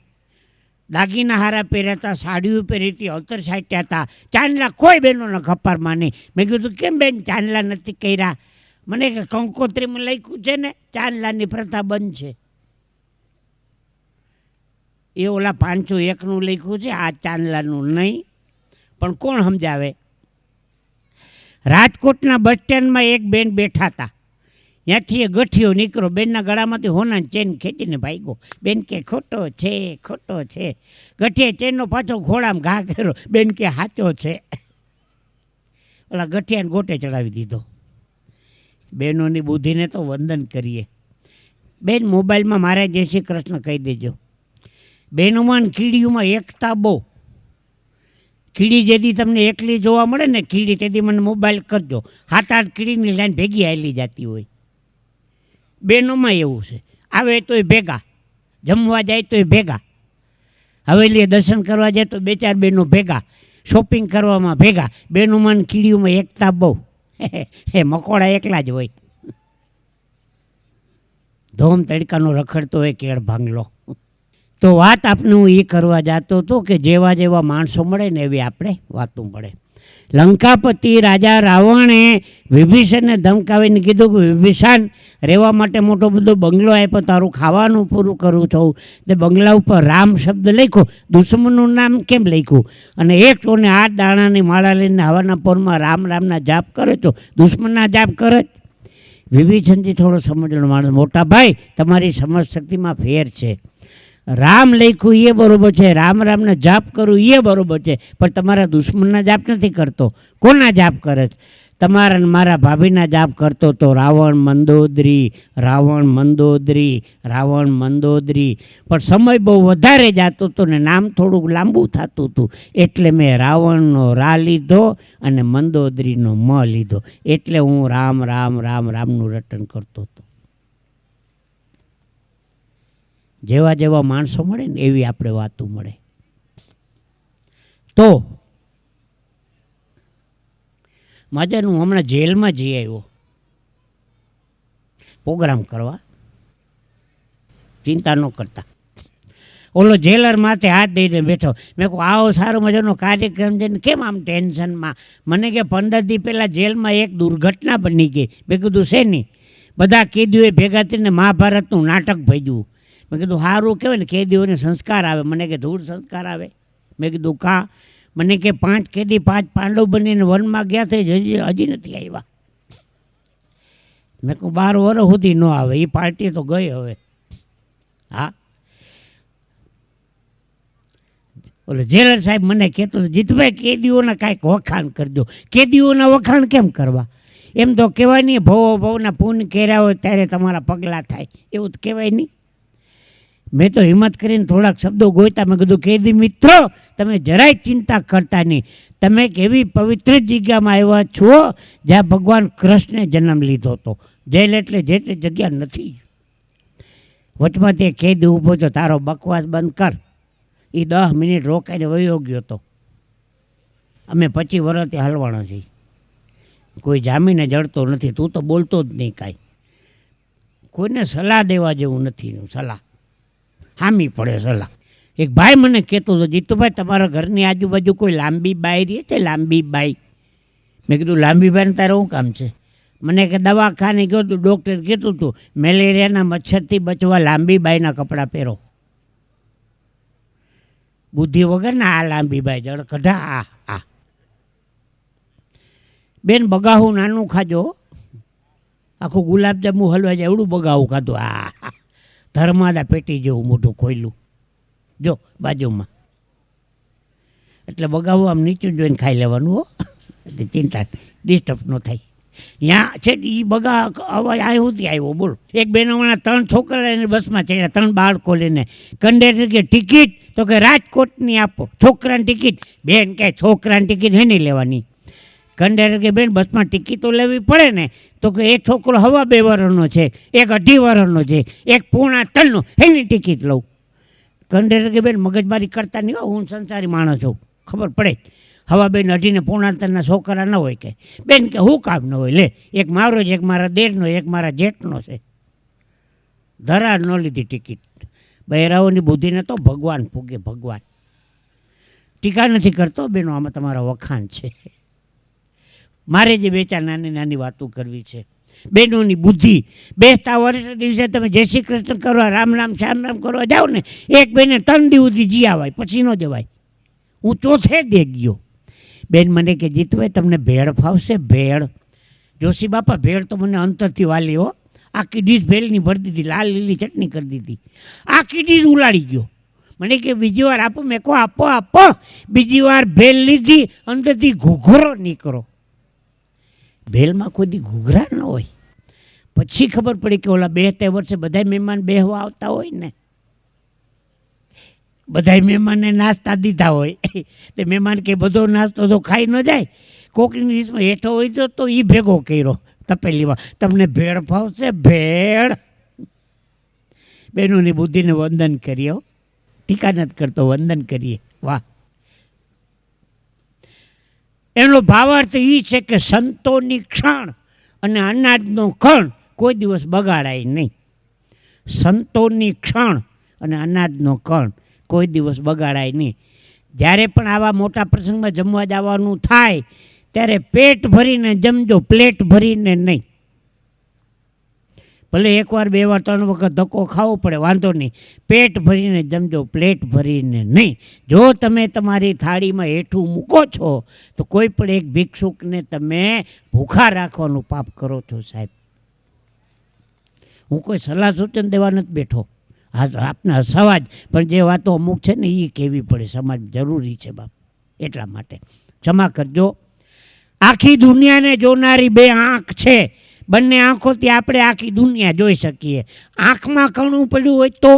Speaker 1: દાગીના હારા પહેર્યા હતા, સાડીઓ પહેરી હતી, અવતર સાટ્યા હતા, ચાંદલા કોઈ બહેનોના કપારમાં નહીં. મેં કીધું કેમ બેન ચાંદલા નથી કર્યા? મને કે કંકોત્રીમાં લખ્યું છે ને ચાંદલાની પ્રથા બંધ છે. એ ઓલા 501નું લખ્યું છે, આ ચાંદલાનું નહીં. પણ કોણ સમજાવે? રાજકોટના બસ સ્ટેન્ડમાં એક બેન બેઠા હતા, ત્યાંથી એ ગઠિયો નીકળ્યો, બેનના ગળામાંથી હોનાની ચેન ખેંચીને ભાગ્યો. બેન કે ખોટો છે, ખોટો છે. ગઠિયાએ ચેનનો પાછો ઘોડામાં ઘા કર્યો, બેન કે સાચો છે. ઓલા ગઠિયાને ગોટે ચડાવી દીધો. બહેનોની બુદ્ધિને તો વંદન કરીએ. બેન મોબાઈલમાં મારે જય શ્રી કૃષ્ણ કહી દેજો. બહેનોમાં કીડીઓમાં એકતા બહુ. કીડી જેથી તમને એકલી જોવા મળે ને કીડી, તેથી મને મોબાઈલ કરજો. 7-8 કીડીની લાઈન ભેગી હાલી જતી હોય. બહેનોમાં એવું છે, આવે તોય ભેગા, જમવા જાય તોય ભેગા, હવેલીએ દર્શન કરવા જાય તો 2-4 બહેનો ભેગા, શોપિંગ કરવામાં ભેગા. બહેનોમાં કીડીઓમાં એકતા બહુ. મકોડા એકલા જ હોય. ધોમ તડકાનો રખડતો હોય કેળ ભાંગલો. તો વાત આપણે હું એ કરવા જતો હતો કે જેવા જેવા માણસો મળે ને એવી આપણે વાતો મળે. લંકાપતિ રાજા રાવણે વિભીષણને ધમકાવીને કીધું કે વિભીષણ રહેવા માટે મોટો બધો બંગલો આપ્યો, તારું ખાવાનું પૂરું કરું છું. તે બંગલા ઉપર રામ શબ્દ લખ્યો, દુશ્મનનું નામ કેમ લખ્યું? અને 108 દાણાની માળા લઈને હવાના પોરમાં રામ રામના જાપ કરે છો, દુશ્મનના જાપ કરે. વિભીષણજી થોડો સમજણો માણસ, મોટા ભાઈ તમારી સમજ શક્તિમાં ફેર છે. રામ લખ્યું એ બરોબર છે, રામ રામના જાપ કરું એ બરોબર છે, પણ તમારા દુશ્મનના જાપ નથી કરતો. કોના જાપ કરે છે? તમારા મારા ભાભીના જાપ કરતો તો રાવણ મંદોદરી, રાવણ મંદોદરી, રાવણ મંદોદરી. પણ સમય બહુ વધારે જતો હતો ને નામ થોડુંક લાંબુ થતું હતું, એટલે મેં રાવણનો રા લીધો અને મંદોદરીનો મ લીધો, એટલે હું રામ રામ રામ રામનું રટન કરતો હતો. જેવા જેવા માણસો મળે ને એવી આપણે વાતો મળે. તો મજાનું હમણાં જેલમાં જઈ આવ્યો પ્રોગ્રામ કરવા, ચિંતા ન કરતા. ઓલો જેલર માથે હાથ દઈને બેઠો. મેં કહું આવો સારો મજાનો કાર્યક્રમ છે ને કેમ આમ ટેન્શનમાં? મને કે 15 દી પહેલાં જેલમાં એક દુર્ઘટના બની ગઈ. મેં કીધું શેની? બધા કેદીઓએ ભેગા થઈને મહાભારતનું નાટક ભજવું. મેં કીધું સારું કહેવાય ને, કેદીઓને સંસ્કાર આવે. મને કે ધૂળ સંસ્કાર આવે. મેં કીધું કાં? મને કે 5 કેદી 5 પાંડવ બનીને વનમાં ગયા થઈ, હજી નથી આવ્યા. મેં કહું 12 વર્ષ સુધી ન આવે, એ પાર્ટી તો ગઈ હવે. હા, ઓલો જેલર સાહેબ મને કહેતો જીતભાઈ કેદીઓના કાંઈક વખાણ કરજો. કેદીઓના વખાણ કેમ કરવા? એમ તો કહેવાય નહીં ભવો ભવના પૂન કર્યા હોય ત્યારે તમારા પગલાં થાય, એવું તો કહેવાય નહીં. મેં તો હિંમત કરીને થોડાક શબ્દો ગોઈતા. મેં કીધું કેદી મિત્રો તમે જરાય ચિંતા કરતા નહીં, તમે કેવી પવિત્ર જગ્યામાં આવ્યા છો જ્યાં ભગવાન કૃષ્ણે જન્મ લીધો હતો. જેલ એટલે જે તે જગ્યા નથી. વચમાં તે કેદી ઊભો છો, તારો બકવાસ બંધ કર. એ 10 મિનિટ રોકાઈને વયો ગયો હતો. અમે 25 વર્ષથી હાલવાના છીએ, કોઈ જામીને જડતો નથી. તું તો બોલતો જ નહીં કાંઈ, કોઈને સલાહ દેવા જેવું નથી. સલાહ હામી પડે સલાહ. એક ભાઈ મને કહેતો હતો, જીતુભાઈ તમારા ઘરની આજુબાજુ કોઈ લાંબી બાઈ રહે છે? લાંબી બાઈ. મેં કીધું લાંબી બાઈને તારે શું કામ છે? મને કે દવાખાને ગયો તો ડૉક્ટર કહેતું હતું મેલેરિયાના મચ્છરથી બચવા લાંબી બાઈના કપડાં પહેરો. બુદ્ધિ વગરના આ લાંબી બાઈ જળ કઢા. આ બેન બગાવું નાનું ખાજો, આખું ગુલાબજાંબુ હલવા જાય એવડું બગાવું ખાધું. આ ધર્માદા પેટી જેવું મોઢું ખોયલું જો બાજુમાં, એટલે બગાવું આમ નીચું જોઈને ખાઈ લેવાનું હો, ચિંતા ડિસ્ટર્બ ન થાય. ત્યાં છે એ બગા અવાજ આ સુધી આવ્યો. બોલો, એક બેન હમણાં 3 છોકરા લઈને બસમાં ચડ્યા, 3 બાળકો લઈને. કંડક્ટર કે ટિકિટ? તો કે રાજકોટની આપો. છોકરાની ટિકિટ? બેન કે છોકરાની ટિકિટ હેની લેવાની? કંડક્ટર કે બેન બસમાં ટિકિટ તો લેવી પડે ને. તો કે એક છોકરો 2.5 વર્ષનો છે, એક 2.5 વર્ષનો છે, એક 2.5 એની ટિકિટ લઉં. કંડક્ટર કે બેન મગજમારી કરતા નહીં, હું સંસારી માણસ છું, ખબર પડે. 2.5 ને 2.5 છોકરા ન હોય કે? બેન કે હું કામ ન હોય? લે, એક મારો છે, એક મારા દેરનો, એક મારા જેઠનો છે. ધરા ન લીધી ટિકિટ. બહેરાઓની બુદ્ધિને તો ભગવાન પૂગે, ભગવાન. ટીકા નથી કરતો બેનો, આમાં તમારા વખાણ છે. મારે જે 2-4 નાની નાની વાતો કરવી છે. બહેનોની બુદ્ધિ. બેસતા વર્ષ દિવસે તમે જય શ્રી કૃષ્ણ કરવા, રામ રામ શ્યામ રામ કરવા જાઓ ને, એક બેને 3 દી સુધી જી આવાય, પછી ન જવાય. હું ચોથે દે ગયો. બેન મને કે જીતભાઈ તમને ભેળ ફાવશે? ભેળ? જોશી બાપા ભેળ તો મને અંતરથી વાલી હો. આખી ડીશ ભેળની ભરી દીધી, લાલ લીલી ચટણી કરી દીધી, આખી ડીશ ઉલાડી ગયો. મને કે બીજી વાર આપો? મેં કહો આપો આપો. બીજી વાર ભેળ લીધી, અંદરથી ઘૂઘરો નીકળો. ભેળમાં કોઈ દી ઘૂઘરા ન હોય. પછી ખબર પડી કે ઓલા 2-3 વર્ષે બધા મહેમાન બેહવા આવતા હોય ને, બધા મહેમાનને નાસ્તા દીધા હોય, તે મહેમાન કે બધો નાસ્તો તો ખાઈ ન જાય, કોકની ડીશમાં હેઠો હોય તો એ ભેગો કર્યો તપેલીમાં. તમને ભેળ ફાવશે? ભેળ? બહેનોની બુદ્ધિને વંદન કરીએ, ટીકા નથી કરતો, વંદન કરીએ. વાહ. એનો ભાવાર્થ એ છે કે સંતોની ક્ષણ અને અનાજનો કણ કોઈ દિવસ બગાડાય નહીં. સંતોની ક્ષણ અને અનાજનો કણ કોઈ દિવસ બગાડાય નહીં. જ્યારે પણ આવા મોટા પ્રસંગમાં જમવા જવાનું થાય ત્યારે પેટ ભરીને જમજો, પ્લેટ ભરીને નહીં. ભલે એકવાર, બે વાર, 3 વખત ધક્કો ખાવો પડે, વાંધો નહીં, પેટ ભરીને જમજો, પ્લેટ ભરીને નહીં. જો તમે તમારી થાળીમાં હેઠું મૂકો છો તો કોઈ પણ એક ભિક્ષુકને તમે ભૂખા રાખવાનું પાપ કરો છો સાહેબ. હું કોઈ સલાહ સૂચન દેવા નથી બેઠો, આપને હસાવા જ, પણ જે વાતો અમુક છે ને એ કહેવી પડે, સમાજ જરૂરી છે બાપ, એટલા માટે ક્ષમા કરજો. આખી દુનિયાને જોનારી 2 આંખ છે, બંને આંખોથી આપણે આખી દુનિયા જોઈ શકીએ. આંખમાં કણું પડ્યું હોય તો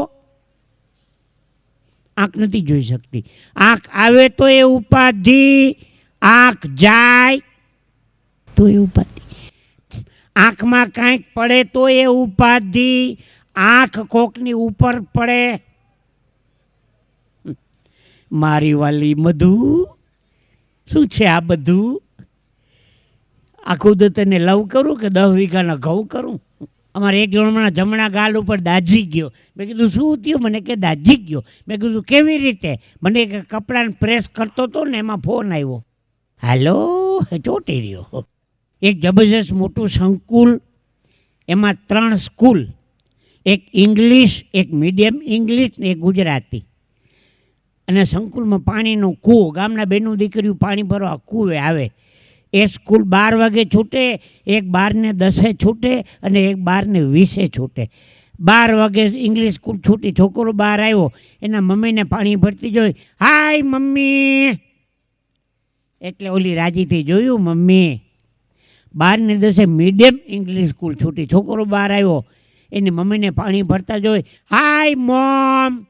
Speaker 1: આંખ નથી જોઈ શકતી. આંખ આવે તો એ ઉપાધિ, આંખ જાય તો એ ઉપાધિ. આંખમાં કાંઈક પડે તો એ ઉપાધિ, આંખ કોકની ઉપર પડે. મારી વાલી મધુ, શું છે આ બધું? આખું તો તને લવ કરું કે 10 વીઘાના ઘઉં કરું? અમારે એક જણના જમણા ગાલ ઉપર દાજી ગયો. મેં કીધું શું થયું? મને કે દાજી ગયો. મેં કીધું કેવી રીતે? મને કે કપડાને પ્રેસ કરતો હતો ને એમાં ફોન આવ્યો. હાલો, ચોટી રહ્યો. એક જબરજસ્ત મોટું સંકુલ, એમાં 3 સ્કૂલ, એક ઇંગ્લિશ, એક મીડિયમ ઇંગ્લિશ ને એક ગુજરાતી. અને સંકુલમાં પાણીનો કૂવો, ગામના બેનું દીકરીઓ પાણી ભરવા કૂવે આવે. એ સ્કૂલ 12 વાગે છૂટે, એક 12:10 છૂટે અને એક 12:20 છૂટે. 12 વાગે ઇંગ્લિશ સ્કૂલ છૂટી, છોકરો બહાર આવ્યો, એના મમ્મીને પાણી ભરતી જોઈ, હાય મમ્મી. એટલે ઓલી રાજીથી જોયું, મમ્મી. 12:10 મીડિયમ ઇંગ્લિશ સ્કૂલ છૂટી, છોકરો બહાર આવ્યો, એની મમ્મીને પાણી ભરતા જોઈ, હાય મોમ.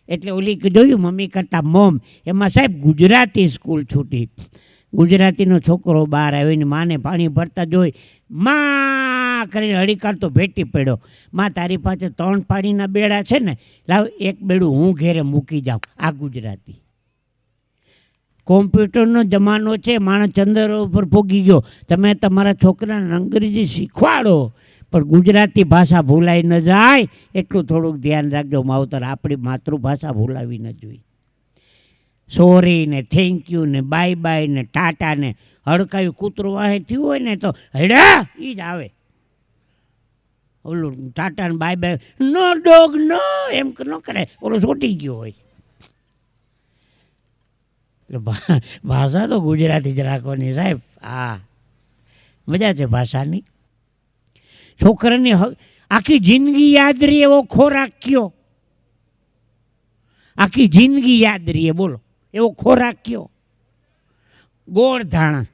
Speaker 1: એટલે ઓલી જોયું મમ્મી કરતાં મોમ. એમાં સાહેબ ગુજરાતી સ્કૂલ છૂટી, ગુજરાતીનો છોકરો બહાર આવ્યો, એની માને પાણી ભરતા જોઈ, માં કરીને હળી કાઢતો ભેટી પડ્યો. માં તારી પાસે 3 પાણીના બેડા છે ને, લાવ એક બેડું હું ઘેરે મૂકી જાઉં. આ ગુજરાતી. કોમ્પ્યુટરનો જમાનો છે, માણસ ચંદ્ર ઉપર ભોગી ગયો. તમે તમારા છોકરાને અંગ્રેજી શીખવાડો, પણ ગુજરાતી ભાષા ભૂલાઈ ન જાય એટલું થોડુંક ધ્યાન રાખજો માવતર. આપણી માતૃભાષા ભૂલાવી ન જોઈએ. સોરી ને થેન્ક યુ ને બાય બાય ને ટાટા ને હડકાયું કૂતરું વાહે થયું હોય ને તો હેડા એ જ આવે. ઓલું ટાટા ને બાય બાય, નો ડોગ નો, એમ ન કરે, ઓલો ચોટી ગયો હોય. ભાષા તો ગુજરાતી જ રાખવાની સાહેબ. હા, મજા છે ભાષાની. છોકરાની આખી જિંદગી યાદ રહી એવો ખોરાક કયો, આખી જિંદગી યાદ રહીએ, બોલો એવો ખોરાક કયો? ગોળ ધાણા.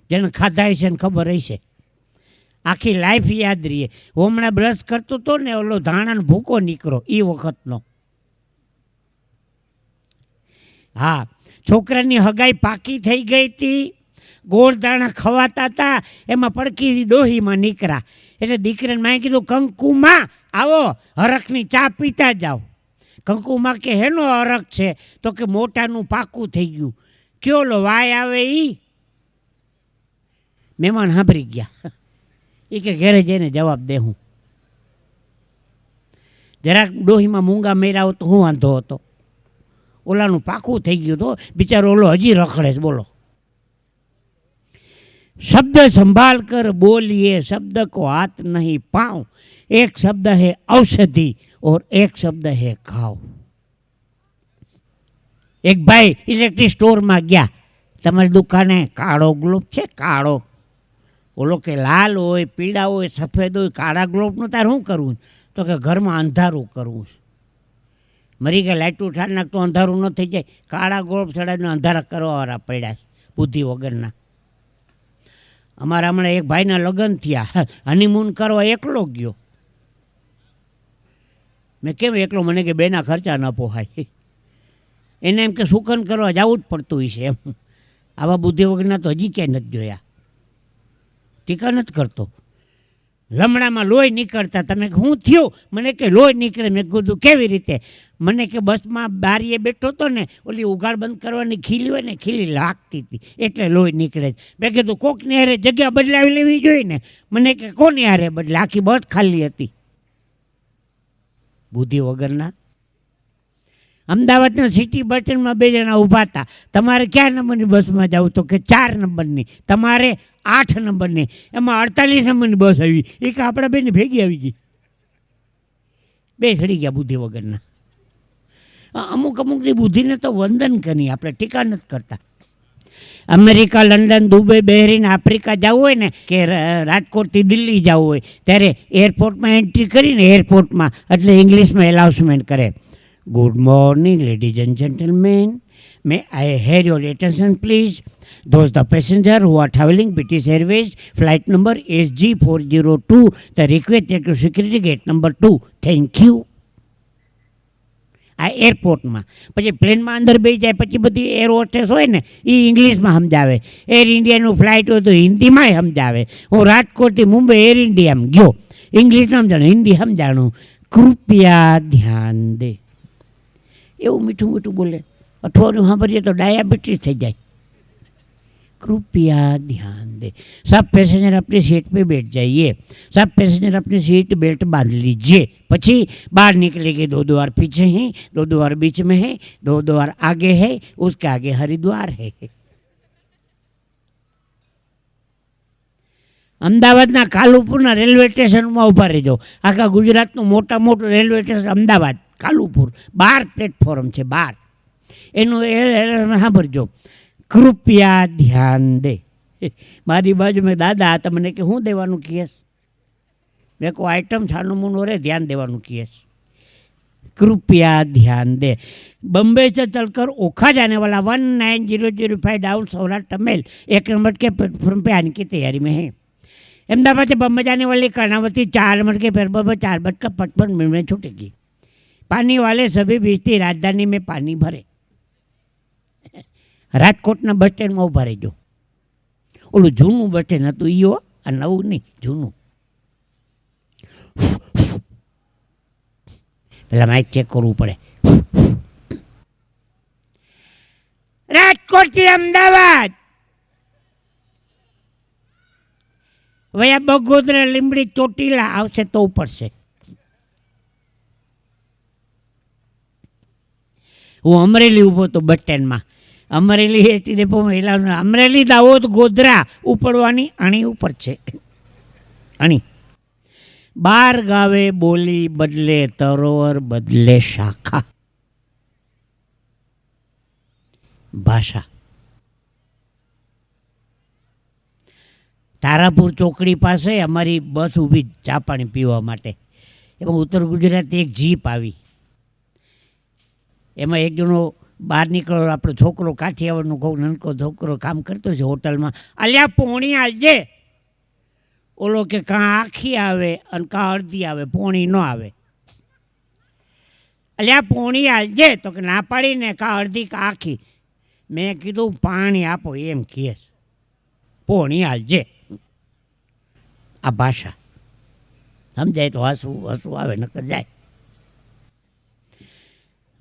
Speaker 1: જેને ખાધા હશે ને ખબર હશે, આખી લાઈફ યાદ રહીએ. હમણાં બ્રશ કરતો હતો ને, ઓલો ધાણાનો ભૂકો નીકળો એ વખતનો. હા, છોકરાની હગાઈ પાકી થઈ ગઈ હતી, ગોળ દાણા ખવાતા હતા, એમાં પડકી ડોહીમાં નીકળ્યા. એટલે દીકરાને મેં કીધું, કંકુમાં આવો, હરખની ચા પીતા જાઓ. કંકુમાં કે હેનો હરખ છે? તો કે મોટાનું પાકું થઈ ગયું. કયો લો વાય આવે ઈ? મહેમાન સાંભળી ગયા. એ કે ઘરે જઈને જવાબ દે. હું જરાક ડોહીમાં મૂંગા મેરાવો તો હું વાંધો હતો? ઓલાનું પાકું થઈ ગયું તો બિચારો ઓલો હજી રખડે છે. બોલો. शब्द संभाल कर बोलिए, शब्द को हाथ नहीं पाँव. एक शब्द है औषधि और एक शब्द है घाव. एक भाई इलेक्ट्रिक स्टोर में गया, તમારી દુકાને કાળો ગ્લોબ છે? કાળો. ઓલો કે લાલ હોય, પીળા હોય, સફેદ હોય, કાળા ગ્લોબનું તારે શું કરવું? તો કે ઘરમાં અંધારું કરવું. મરી ગયા લાઇટું ઠાર નાખ તો અંધારું ન થઈ જાય. કાળા ગ્લોબ ચડાવીને અંધારા કરવાવાળા પડ્યા બુદ્ધિ વગરના. અમારા હમણાં એક ભાઈના લગ્ન થયા, હનીમૂન કરવા એકલો ગયો. મેં કેમ એકલો? મને કે બેના ખર્ચા ન પોહાય. એને એમ કે સુકન કરવા જવું જ પડતું હોય છે એમ. આવા બુદ્ધિ વગરના તો હજી ક્યાંય નથી જોયા. ટીકા નથી કરતો. લમણામાં લોહી નીકળતા. તમે શું થયું? મને કે લોહી નીકળે. મેં કીધું કેવી રીતે? મને કે બસમાં બારીએ બેઠો હતો ને, ઓલી ઉઘાડ બંધ કરવાની ખીલી હોય ને, ખીલી લાગતી હતી એટલે લોહી નીકળે. મેં કીધું કોકની હારે જગ્યા બદલાવી લેવી જોઈએ ને. મને કે કોની હારે બદલે? આખી બસ ખાલી હતી. બુદ્ધિ વગરના. અમદાવાદના સિટી બસ સ્ટેન્ડમાં 2 જણા ઊભા હતા. તમારે કયા નંબરની બસમાં જવું? તો કે 4 નંબરની. તમારે 8 નંબરની. એમાં 48 નંબરની બસ આવી. એ કે આપણા બેની ભેગી આવી ગઈ. 2 ચડી ગયા બુદ્ધિ વગરના. અમુકની બુદ્ધિને તો વંદન કરી, આપણે ટીકા નથી કરતા. America, London, Dubai, Bahrain, Africa જવું હોય ને, કે રાજકોટથી દિલ્હી જવું હોય, ત્યારે એરપોર્ટમાં એન્ટ્રી કરીને એરપોર્ટમાં એટલે ઇંગ્લિશમાં એનાઉન્સમેન્ટ કરે, good morning ladies and gentleman, May I hair your attention please, those the passenger who are traveling British Airways flight number SG402 the request take to security gate number 2 thank you. આ એરપોર્ટમાં. પછી પ્લેનમાં અંદર બેસી જાય પછી બધી air hostess હોય ને એ ઇંગ્લિશમાં સમજાવે. એર ઇન્ડિયાનું ફ્લાઇટ હોય તો હિન્દીમાંય સમજાવે. હું રાજકોટથી મુંબઈ એર ઇન્ડિયામાં ગયો, ઇંગ્લિશમાં સમજાણું, હિન્દી સમજાણું, કૃપયા ધ્યાન દે. એવું મીઠું મીઠું બોલે. અઠવાડિયું સાંભળીએ તો ડાયાબિટીસ થઈ જાય. कृपया ध्यान दे, सब पैसेंजर अपनी सीट पे बैठ जाइए, सब पैसेंजर अपनी सीट बेल्ट बांध लीजिए. પછી बाहर निकलेंगे, 2 द्वार पीछे हैं, 2 द्वार बीच में है, 2 द्वार आगे है, उसके आगे हरिद्वार है. અમદાવાદના કાલુપુરના રેલવે સ્ટેશનમાં ઊભા રહેજો. આખા ગુજરાતનું મોટું railway station Ahmedabad Kalupur, 12 platform છે, 12. એનું સાંભળજો, કૃપયા ધ્યાન દે. મારી બાજુ મેં દાદા હતા, મને કે શું દેવાનું કહીશ? મેં કહું આઈટમ છાનું મુનું રે, ધ્યાન દેવાનું કહીશ. कृपया ध्यान दे. बम्बे से चलकर ओखा जाने वाला 19005 डाउन सौराष्ट्र मेल 1 नंबर के प्लेटफॉर्म पे आने की तैयारी में है. अहमदाबाद से बम्बई जाने वाली कर्णावती 4 नंबर के प्लेटफॉर्म पर 4:55 में छूटेगी. पानी वाले सभी बीचती राजधानी में पानी भरे. રાજકોટના બસ સ્ટેન્ડમાં ઊભા રહેજો. ઓલું જૂનું બસ સ્ટેન્ડ હતું ઈઓ, આ નવું નહીં, જૂનું. પેલા માઇક ચેક કરવું પડે. રાજકોટથી અમદાવાદ વયા બગોદરા, લીંબડી, ચોટીલા આવશે તો ઉપડશે. હું અમરેલી ઊભો તો બસ સ્ટેન્ડમાં. અમરેલી એસટી ડેપોમાં હેલાવવાનું. અમરેલી, દાહોદ, ગોધરા ઉપડવાની અણી ઉપર છે. અણી 12 ગાવે બોલી બદલે તરોવર બદલે શાખા. ભાષા. તારાપુર ચોકડી પાસે અમારી બસ ઊભી ચા પાણી પીવા માટે. એમાં ઉત્તર ગુજરાતથી એક જીપ આવી. એમાં એક જણો બહાર નીકળો, આપણો છોકરો કાઠિયાવાડનો કહું, નનકો છોકરો કામ કરતો છે હોટલમાં. અલ્યા પોણી આવજે. ઓલો કે કાં આખી આવે અને કાં અડધી આવે, પોણી ન આવે. અલ્યા પોણી આવજે, તો કે ના પાડીને કાં અડધી કાં આખી. મેં કીધું પાણી આપો એમ કહે. પોણી આવજે. આ ભાષા સમજાય તો હસવું હસવું આવે, નકર જાય.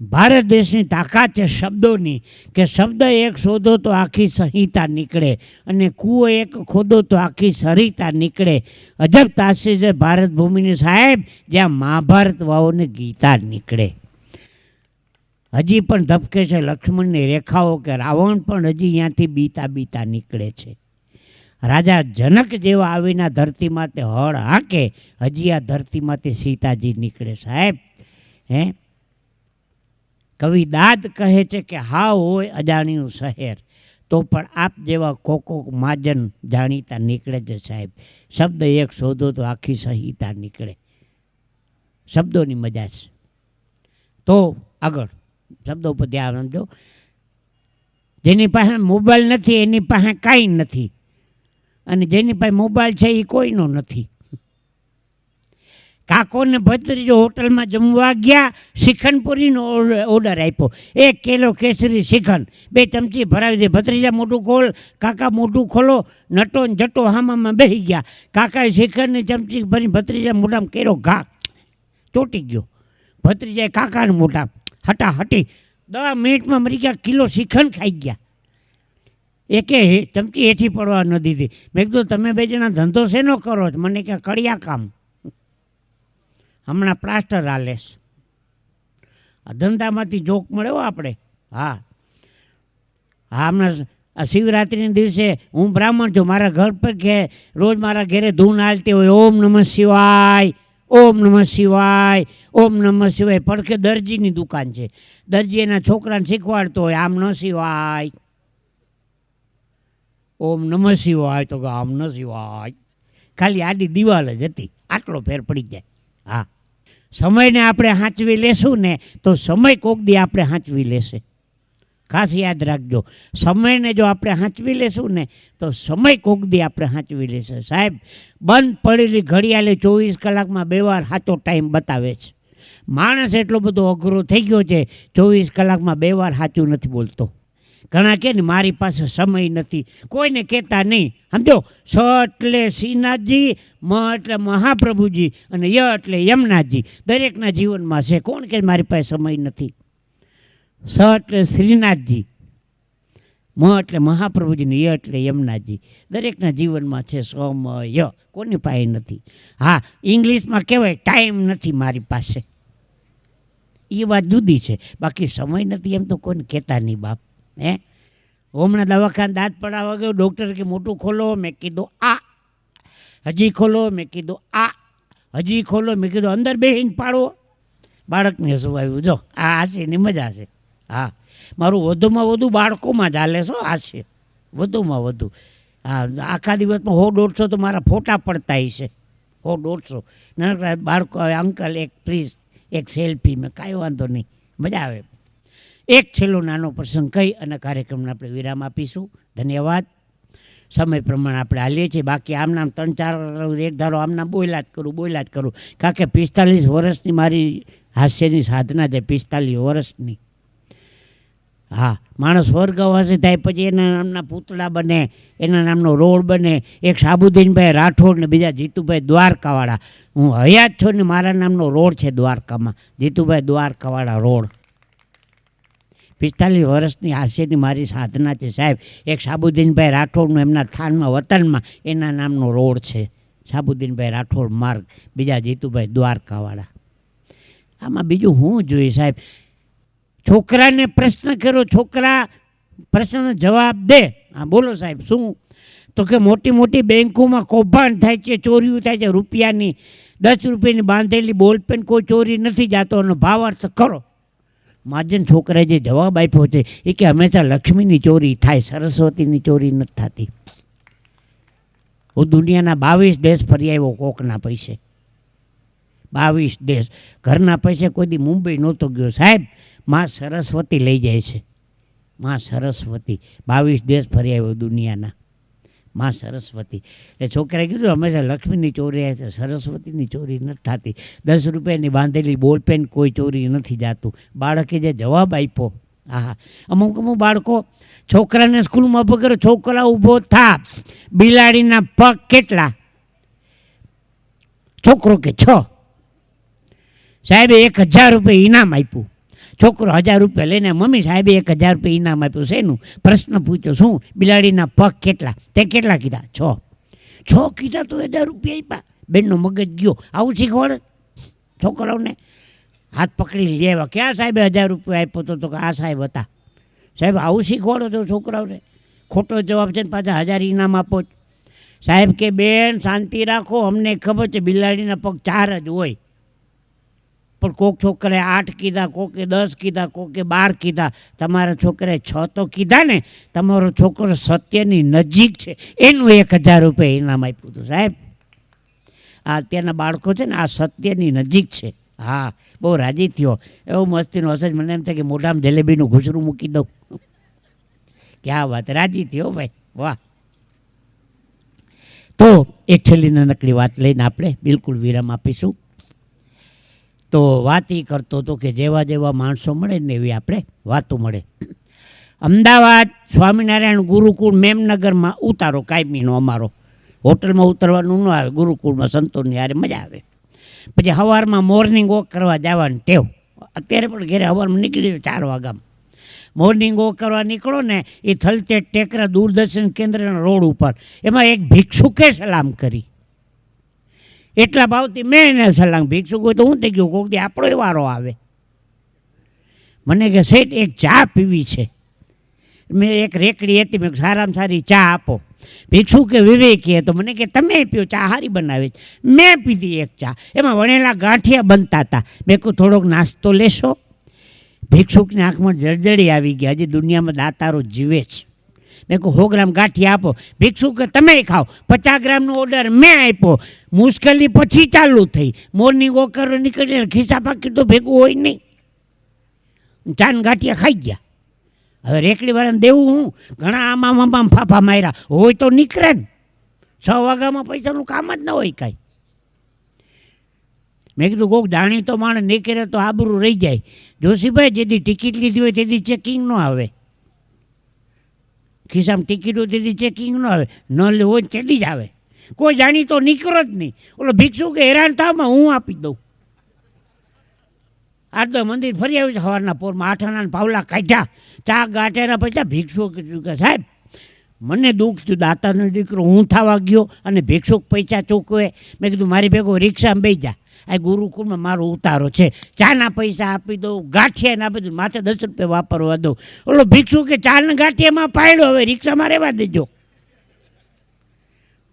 Speaker 1: ભારત દેશની તાકાત છે શબ્દોની, કે શબ્દ એક શોધો તો આખી સંહિતા નીકળે, અને કૂવો એક ખોદો તો આખી સરિતા નીકળે. અજબ તાસીર છે ભારત ભૂમિની સાહેબ, જ્યાં મહાભારત વાવો ને ગીતા નીકળે. હજી પણ ધબકે છે લક્ષ્મણની રેખાઓ, કે રાવણ પણ હજી અહીંયાથી બીતા બીતા નીકળે છે. રાજા જનક જેવા આવીને ધરતીમાં તે હળ હાકે, હજી આ ધરતીમાંથી સીતાજી નીકળે. સાહેબ હે, કવિ દાદ કહે છે કે હા હોય અજાણ્યું શહેર, તો પણ આપ જેવા કોકો માજન જાણીતા નીકળે છે. સાહેબ શબ્દ એક શોધો તો આખી સંહિતા નીકળે. શબ્દોની મજા છે. તો આગળ શબ્દો પર ધ્યાન આપજો. જેની પાસે મોબાઈલ નથી એની પાસે કાંઈ નથી, અને જેની પાસે મોબાઈલ છે એ કોઈનો નથી. કાકોને ભત્રીજો હોટલમાં જમવા ગયા, શ્રીખંડપુરીનો ઓર્ડર આપ્યો. 1 કિલો કેસરી શ્રીખંડ, 2 ચમચી ભરાવી દે. ભત્રીજા મોઢું ખોલ. કાકા મોઢું ખોલો. નટો ને જટો હામામાં બેસી ગયા. કાકાએ શ્રીખંડની ચમચી ભરી ભત્રીજા મોઢામાં કેરો ઘા ચોટી ગયો. ભત્રીજાએ કાકાને મોઢા હટાહટી 10 મિનિટમાં મરી ગયા. કિલો શ્રીખંડ ખાઈ ગયા. એકે ચમચી હેઠી પડવા ન દીધી. મેં કીધું તમે 2 જણા ધંધો શેનો કરો છો? મને કે કડિયા કામ, હમણાં પ્લાસ્ટર હાલેશ. આ ધંધામાંથી જોક મળે હો આપણે. હા હા, હમણાં આ શિવરાત્રિના દિવસે હું બ્રાહ્મણ છું, મારા ઘર પર કે રોજ મારા ઘરે ધૂન હાલતી હોય, ઓમ નમઃ શિવાય, ઓમ નમઃ શિવાય, ઓમ નમઃ શિવાય. પડખે દરજીની દુકાન છે, દરજી એના છોકરાને શીખવાડતો હોય આમ ન શિવાય, ઓમ નમઃ શિવાય, તો આમ ન શિવાય. ખાલી આડી દિવાલ જ હતી, આટલો ફેર પડી જાય. હા, સમયને આપણે સાચવી લેશું ને તો સમય કોક દી આપણે સાચવી લેશે. ખાસ યાદ રાખજો, સમયને જો આપણે સાચવી લેશું ને તો સમય કોક દી આપણે સાચવી લેશે. સાહેબ, બંધ પડેલી ઘડિયાળે 24 કલાકમાં 2 વાર સાચો ટાઈમ બતાવે છે. માણસ એટલો બધો અઘરો થઈ ગયો છે, 24 કલાકમાં 2 વાર સાચું નથી બોલતો. ઘણા કહે ને મારી પાસે સમય નથી, કોઈને કહેતા નહીં. સમજો, સ એટલે શ્રીનાથજી, મ એટલે મહાપ્રભુજી અને ય એટલે યમનાથજી. દરેકના જીવનમાં છે. કોણ કે મારી પાસે સમય નથી? સ એટલે શ્રીનાથજી, મ એટલે મહાપ્રભુજી ને ય એટલે યમનાથજી. દરેકના જીવનમાં છે સમય, કોની પાસે નથી. હા, ઇંગ્લિશમાં કહેવાય ટાઈમ નથી મારી પાસે, એ વાત જુદી છે. બાકી સમય નથી એમ તો કોઈને કહેતા નહીં બાપ. હે, હમણાં દવાખાને દાંત પડાવવા ગયો, ડૉક્ટર કે મોટું ખોલો, મેં કીધું આ. હજી ખોલો, મેં કીધું આ. હજી ખોલો, મેં કીધું અંદર બેહીને પાડો. બાળકને શું આવ્યું, જો આ હાસીની મજા છે. હા, મારું વધુમાં વધુ બાળકોમાં જ હાલે છો હાસ્ય, વધુમાં વધુ. હા, આખા દિવસમાં 100-150 તો મારા ફોટા પડતા છે, 100-150. નાનકડા બાળકો આવે, અંકલ એક પ્લીઝ એક સેલ્ફી. મેં કાંઈ વાંધો નહીં, મજા આવે. એક છેલ્લો નાનો પ્રસંગ કહી અને કાર્યક્રમને આપણે વિરામ આપીશું. ધન્યવાદ. સમય પ્રમાણે આપણે હાલીએ છીએ. બાકી આમ નામ 3-4 એક ધારો આમ નામ બોલ્યા જ કરું. કારણ કે 45 વર્ષની મારી હાસ્યની સાધના છે, 45 વર્ષની. હા, માણસ સ્વર્ગવાસી થાય પછી એના નામના પૂતળા બને, એના નામનો રોડ બને. એક સાબુદ્દીનભાઈ રાઠોડ ને બીજા જીતુભાઈ દ્વારકાવાળા. હું હયાત છું ને મારા નામનો રોડ છે દ્વારકામાં, જીતુભાઈ દ્વારકાવાળા રોડ. 45 વર્ષની હાસ્યની મારી સાધના છે સાહેબ. એક સાબુદ્દીનભાઈ રાઠોડનું એમના થાનમાં વતનમાં એના નામનો રોડ છે, સાબુદ્દીનભાઈ રાઠોડ માર્ગ, બીજા જીતુભાઈ દ્વારકાવાળા. આમાં બીજું હું જોઈએ સાહેબ? છોકરાને પ્રશ્ન કર્યો, છોકરા પ્રશ્નનો જવાબ દે. હા બોલો સાહેબ શું? તો કે મોટી મોટી બેંકોમાં કૌભાંડ થાય છે, ચોરીઓ થાય છે રૂપિયાની. 10 રૂપિયાની બાંધેલી બોલપેન કોઈ ચોરી નથી જતો અને ભાવાર્થ કરો. મહાજન છોકરાએ જે જવાબ આપ્યો છે એ કે હંમેશા લક્ષ્મીની ચોરી થાય, સરસ્વતીની ચોરી નથી થતી. હું દુનિયાના 22 દેશ ફરી આવ્યો કોકના પૈસે, 22 દેશ. ઘરના પૈસે કોઈ દી મુંબઈ નહોતો ગયો સાહેબ. માં સરસ્વતી લઈ જાય છે, માં સરસ્વતી. 22 દેશ ફરી આવ્યો દુનિયાના, માં સરસ્વતી. એ છોકરાએ કીધું હંમેશા લક્ષ્મીની ચોરી આવે છે, સરસ્વતીની ચોરી નથી થતી. 10 રૂપિયાની બાંધેલી બોલપેન કોઈ ચોરી નથી જાતું. બાળકે જે જવાબ આપ્યો, હા, અમુક બાળકો છોકરાને સ્કૂલમાં ઊભો કર્યો, છોકરા ઊભો થા, બિલાડીના પગ કેટલા? છોકરો કે 6. સાહેબે 1000 રૂપિયા ઇનામ આપ્યું. છોકરો 1000 રૂપિયા લઈને, મમ્મી સાહેબે 1000 રૂપિયા ઇનામ આપ્યું. શેનું? પ્રશ્ન પૂછ્યો, શું? બિલાડીના પગ કેટલા? તે કેટલા કીધા? 6. 6 કીધા તો 1000 રૂપિયા આપ્યા. બેનનો મગજ ગયો. આવું શીખવાડે છોકરાઓને? હાથ પકડી લેવા, ક્યાં સાહેબે 1000 રૂપિયા આપ્યો તો કે આ સાહેબ હતા. સાહેબ આવું શીખવાડો છો છોકરાઓને? ખોટો જવાબ છે ને પાછા 1000 ઇનામ આપો. સાહેબ કે બેન શાંતિ રાખો, અમને ખબર છે બિલાડીના પગ 4 જ હોય, પણ કોક છોકરાએ 8 કીધા, કોકે 10 કીધા, કોકે 12 કીધા. તમારા છોકરાએ 6 તો કીધા ને. તમારો છોકરો સત્યની નજીક છે, એનું 1000 રૂપિયા ઇનામ આપ્યું હતું સાહેબ. આ અત્યારના બાળકો છે ને આ સત્યની નજીક છે. હા, બહુ રાજી થયો. એવું મસ્તીનો હશે જ. મને એમ થાય કે મોઢામાં જલેબીનું ઘૂસરું મૂકી દઉં. ક્યાં વાત, રાજી થયો ભાઈ, વાહ. તો એક છેલ્લી નાનકડી વાત લઈને આપણે બિલકુલ વિરામ આપીશું. તો વાત એ કરતો હતો કે જેવા જેવા માણસો મળે ને એવી આપણે વાતો મળે. અમદાવાદ સ્વામિનારાયણ ગુરુકુળ મેમનગરમાં ઉતારો કાયમીનો અમારો. હોટલમાં ઉતરવાનું ન આવે, ગુરુકુળમાં સંતોની યારે મજા આવે. પછી સવારમાં મોર્નિંગ વોક કરવા જવાની ટેવ. અત્યારે પણ ઘરે સવારમાં નીકળી 4 વાગ્યામાં મોર્નિંગ વોક કરવા નીકળો ને, એ થલતેજ ટેકરા દૂરદર્શન કેન્દ્રના રોડ ઉપર. એમાં એક ભિક્ષુકે સલામ કરી. એટલા ભાવથી મેં એને સલામ. ભિક્ષુક હોય તો હું થઈ ગયું, કોક દી આપણો વારો આવે. મને કે શેઠ એક ચા પીવી છે. મેં એક રેકડી હતી, મેં સારામાં સારી ચા આપો. ભિક્ષુ કે વિવેકી તો મને કે તમે પીઓ, ચા હારી બનાવી. મેં પીધી એક ચા, એમાં વણેલા ગાંઠિયા બનતા હતા. મેં કહું થોડોક નાસ્તો લેશો? ભિક્ષુકની આંખમાં જળજળી આવી ગયા, હજી દુનિયામાં દાતારો જીવે છે. મેં કહું 100 ગ્રામ ગાંઠિયા આપો. ભિક્ષુક કે તમે ખાઓ. 50 ગ્રામનો ઓર્ડર મેં આપ્યો. મુશ્કેલી પછી ચાલુ થઈ. મોર્નિંગ વોક કરવા નીકળે, ખિસ્સા પાકી તો ભેગું હોય નહીં. ચાન ગાંઠિયા ખાઈ ગયા. હવે રેકડી વાળાને દેવું હું? ઘણા આમાં ફાફા માર્યા હોય તો નીકળે ને. 6 વાગ્યામાં પૈસાનું કામ જ ન હોય કાંઈ. મેં કીધું કોઈક જાણીતો માણસ નીકળે તો આબરૂ રહી જાય. જોશીભાઈ જેથી ટિકિટ લીધી હોય તેથી ચેકિંગ ન આવે. ખિસ્સામાં ટિકિટ હોય તેથી ચેકિંગ ન આવે. ન લે હોય તેથી જ આવે. કોઈ જાણીતો નીકળો જ નહીં. ઓલો ભિક્ષુ કે હેરાન થાવમાં હું આપી દઉં. આ તો મંદિર ફરી આવ્યું છે સવારના પોરમાં. 8 આના પાવલા કાઢ્યા, ચા ગાંઠ્યાના પૈસા. ભિક્ષુક કીધું કે સાહેબ મને દુઃખ થયું, દાતાનો દીકરો હું થવા ગયો અને ભિક્ષુક પૈસા ચૂકવે. મેં કીધું મારી ભેગો રિક્ષામાં બેસી જા, આ ગુરુકુળમાં મારો ઉતારો છે. ચાના પૈસા આપી દઉં, ગાંઠિયા આપી દઉં, માથે 10 રૂપિયા વાપરવા દઉં. ઓલો ભિક્ષુક કે ચાના ગાંઠિયામાં પાડ્યો, હવે રિક્ષામાં રહેવા દેજો.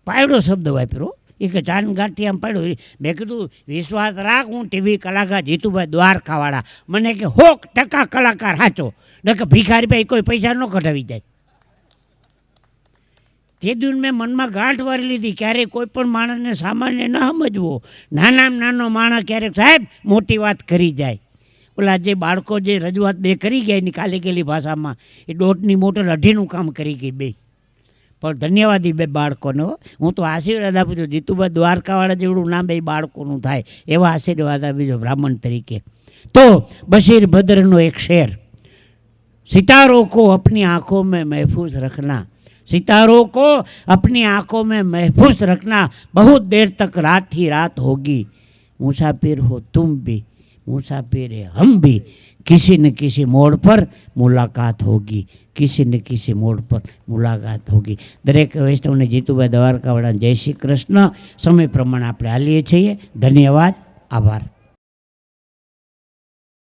Speaker 1: પાડ્યો શબ્દ વાપરો. એ કે ચાન ગાંઠિયામાં પાડ્યો. મેં કીધું વિશ્વાસ રાખ, હું ટીવી કલાકાર જીતુભાઈ દ્વારકાવાળા. મને કે 100% કલાકાર સાચો. કે ભિખારી ભાઈ કોઈ પૈસા ન કઢાવી જાય. તે દિવસ મેં મનમાં ગાંઠ વારી લીધી, ક્યારેય કોઈ પણ માણસને સામાન્ય ન સમજવો. નાનામાં નાનો માણસ ક્યારેક સાહેબ મોટી વાત કરી જાય. ઓલા જે બાળકો જે રજૂઆત બે કરી ગયા એની કાલી ગયેલી ભાષામાં, એ દોઢની મોટર 2.5નું કામ કરી ગઈ બે. પણ ધન્યવાદ બે બાળકોનો. હું તો આશીર્વાદ આપું છું, જીતુભાઈ દ્વારકાવાળા જેવડું નામ એ બાળકોનું થાય એવા આશીર્વાદ આપીજો બ્રાહ્મણ તરીકે. તો બશીર ભદ્રનો એક શેર, सितारों को अपनी आँखों में महफूज रखना, सितारों को अपनी आँखों में महफूज रखना, बहुत देर तक रात ही रात होगी, मुसाफिर हो तुम भी, मुसाफिर है हम भी, किसी न किसी मोड़ पर मुलाकात होगी, किसी न किसी मोड़ पर मुलाकात होगी. દરેક વૈષ્ણવને જીતુભાઈ દ્વારકાવાળા જય શ્રી કૃષ્ણ. સમય પ્રમાણે આપણે હાલીએ છીએ. ધન્યવાદ, આભાર.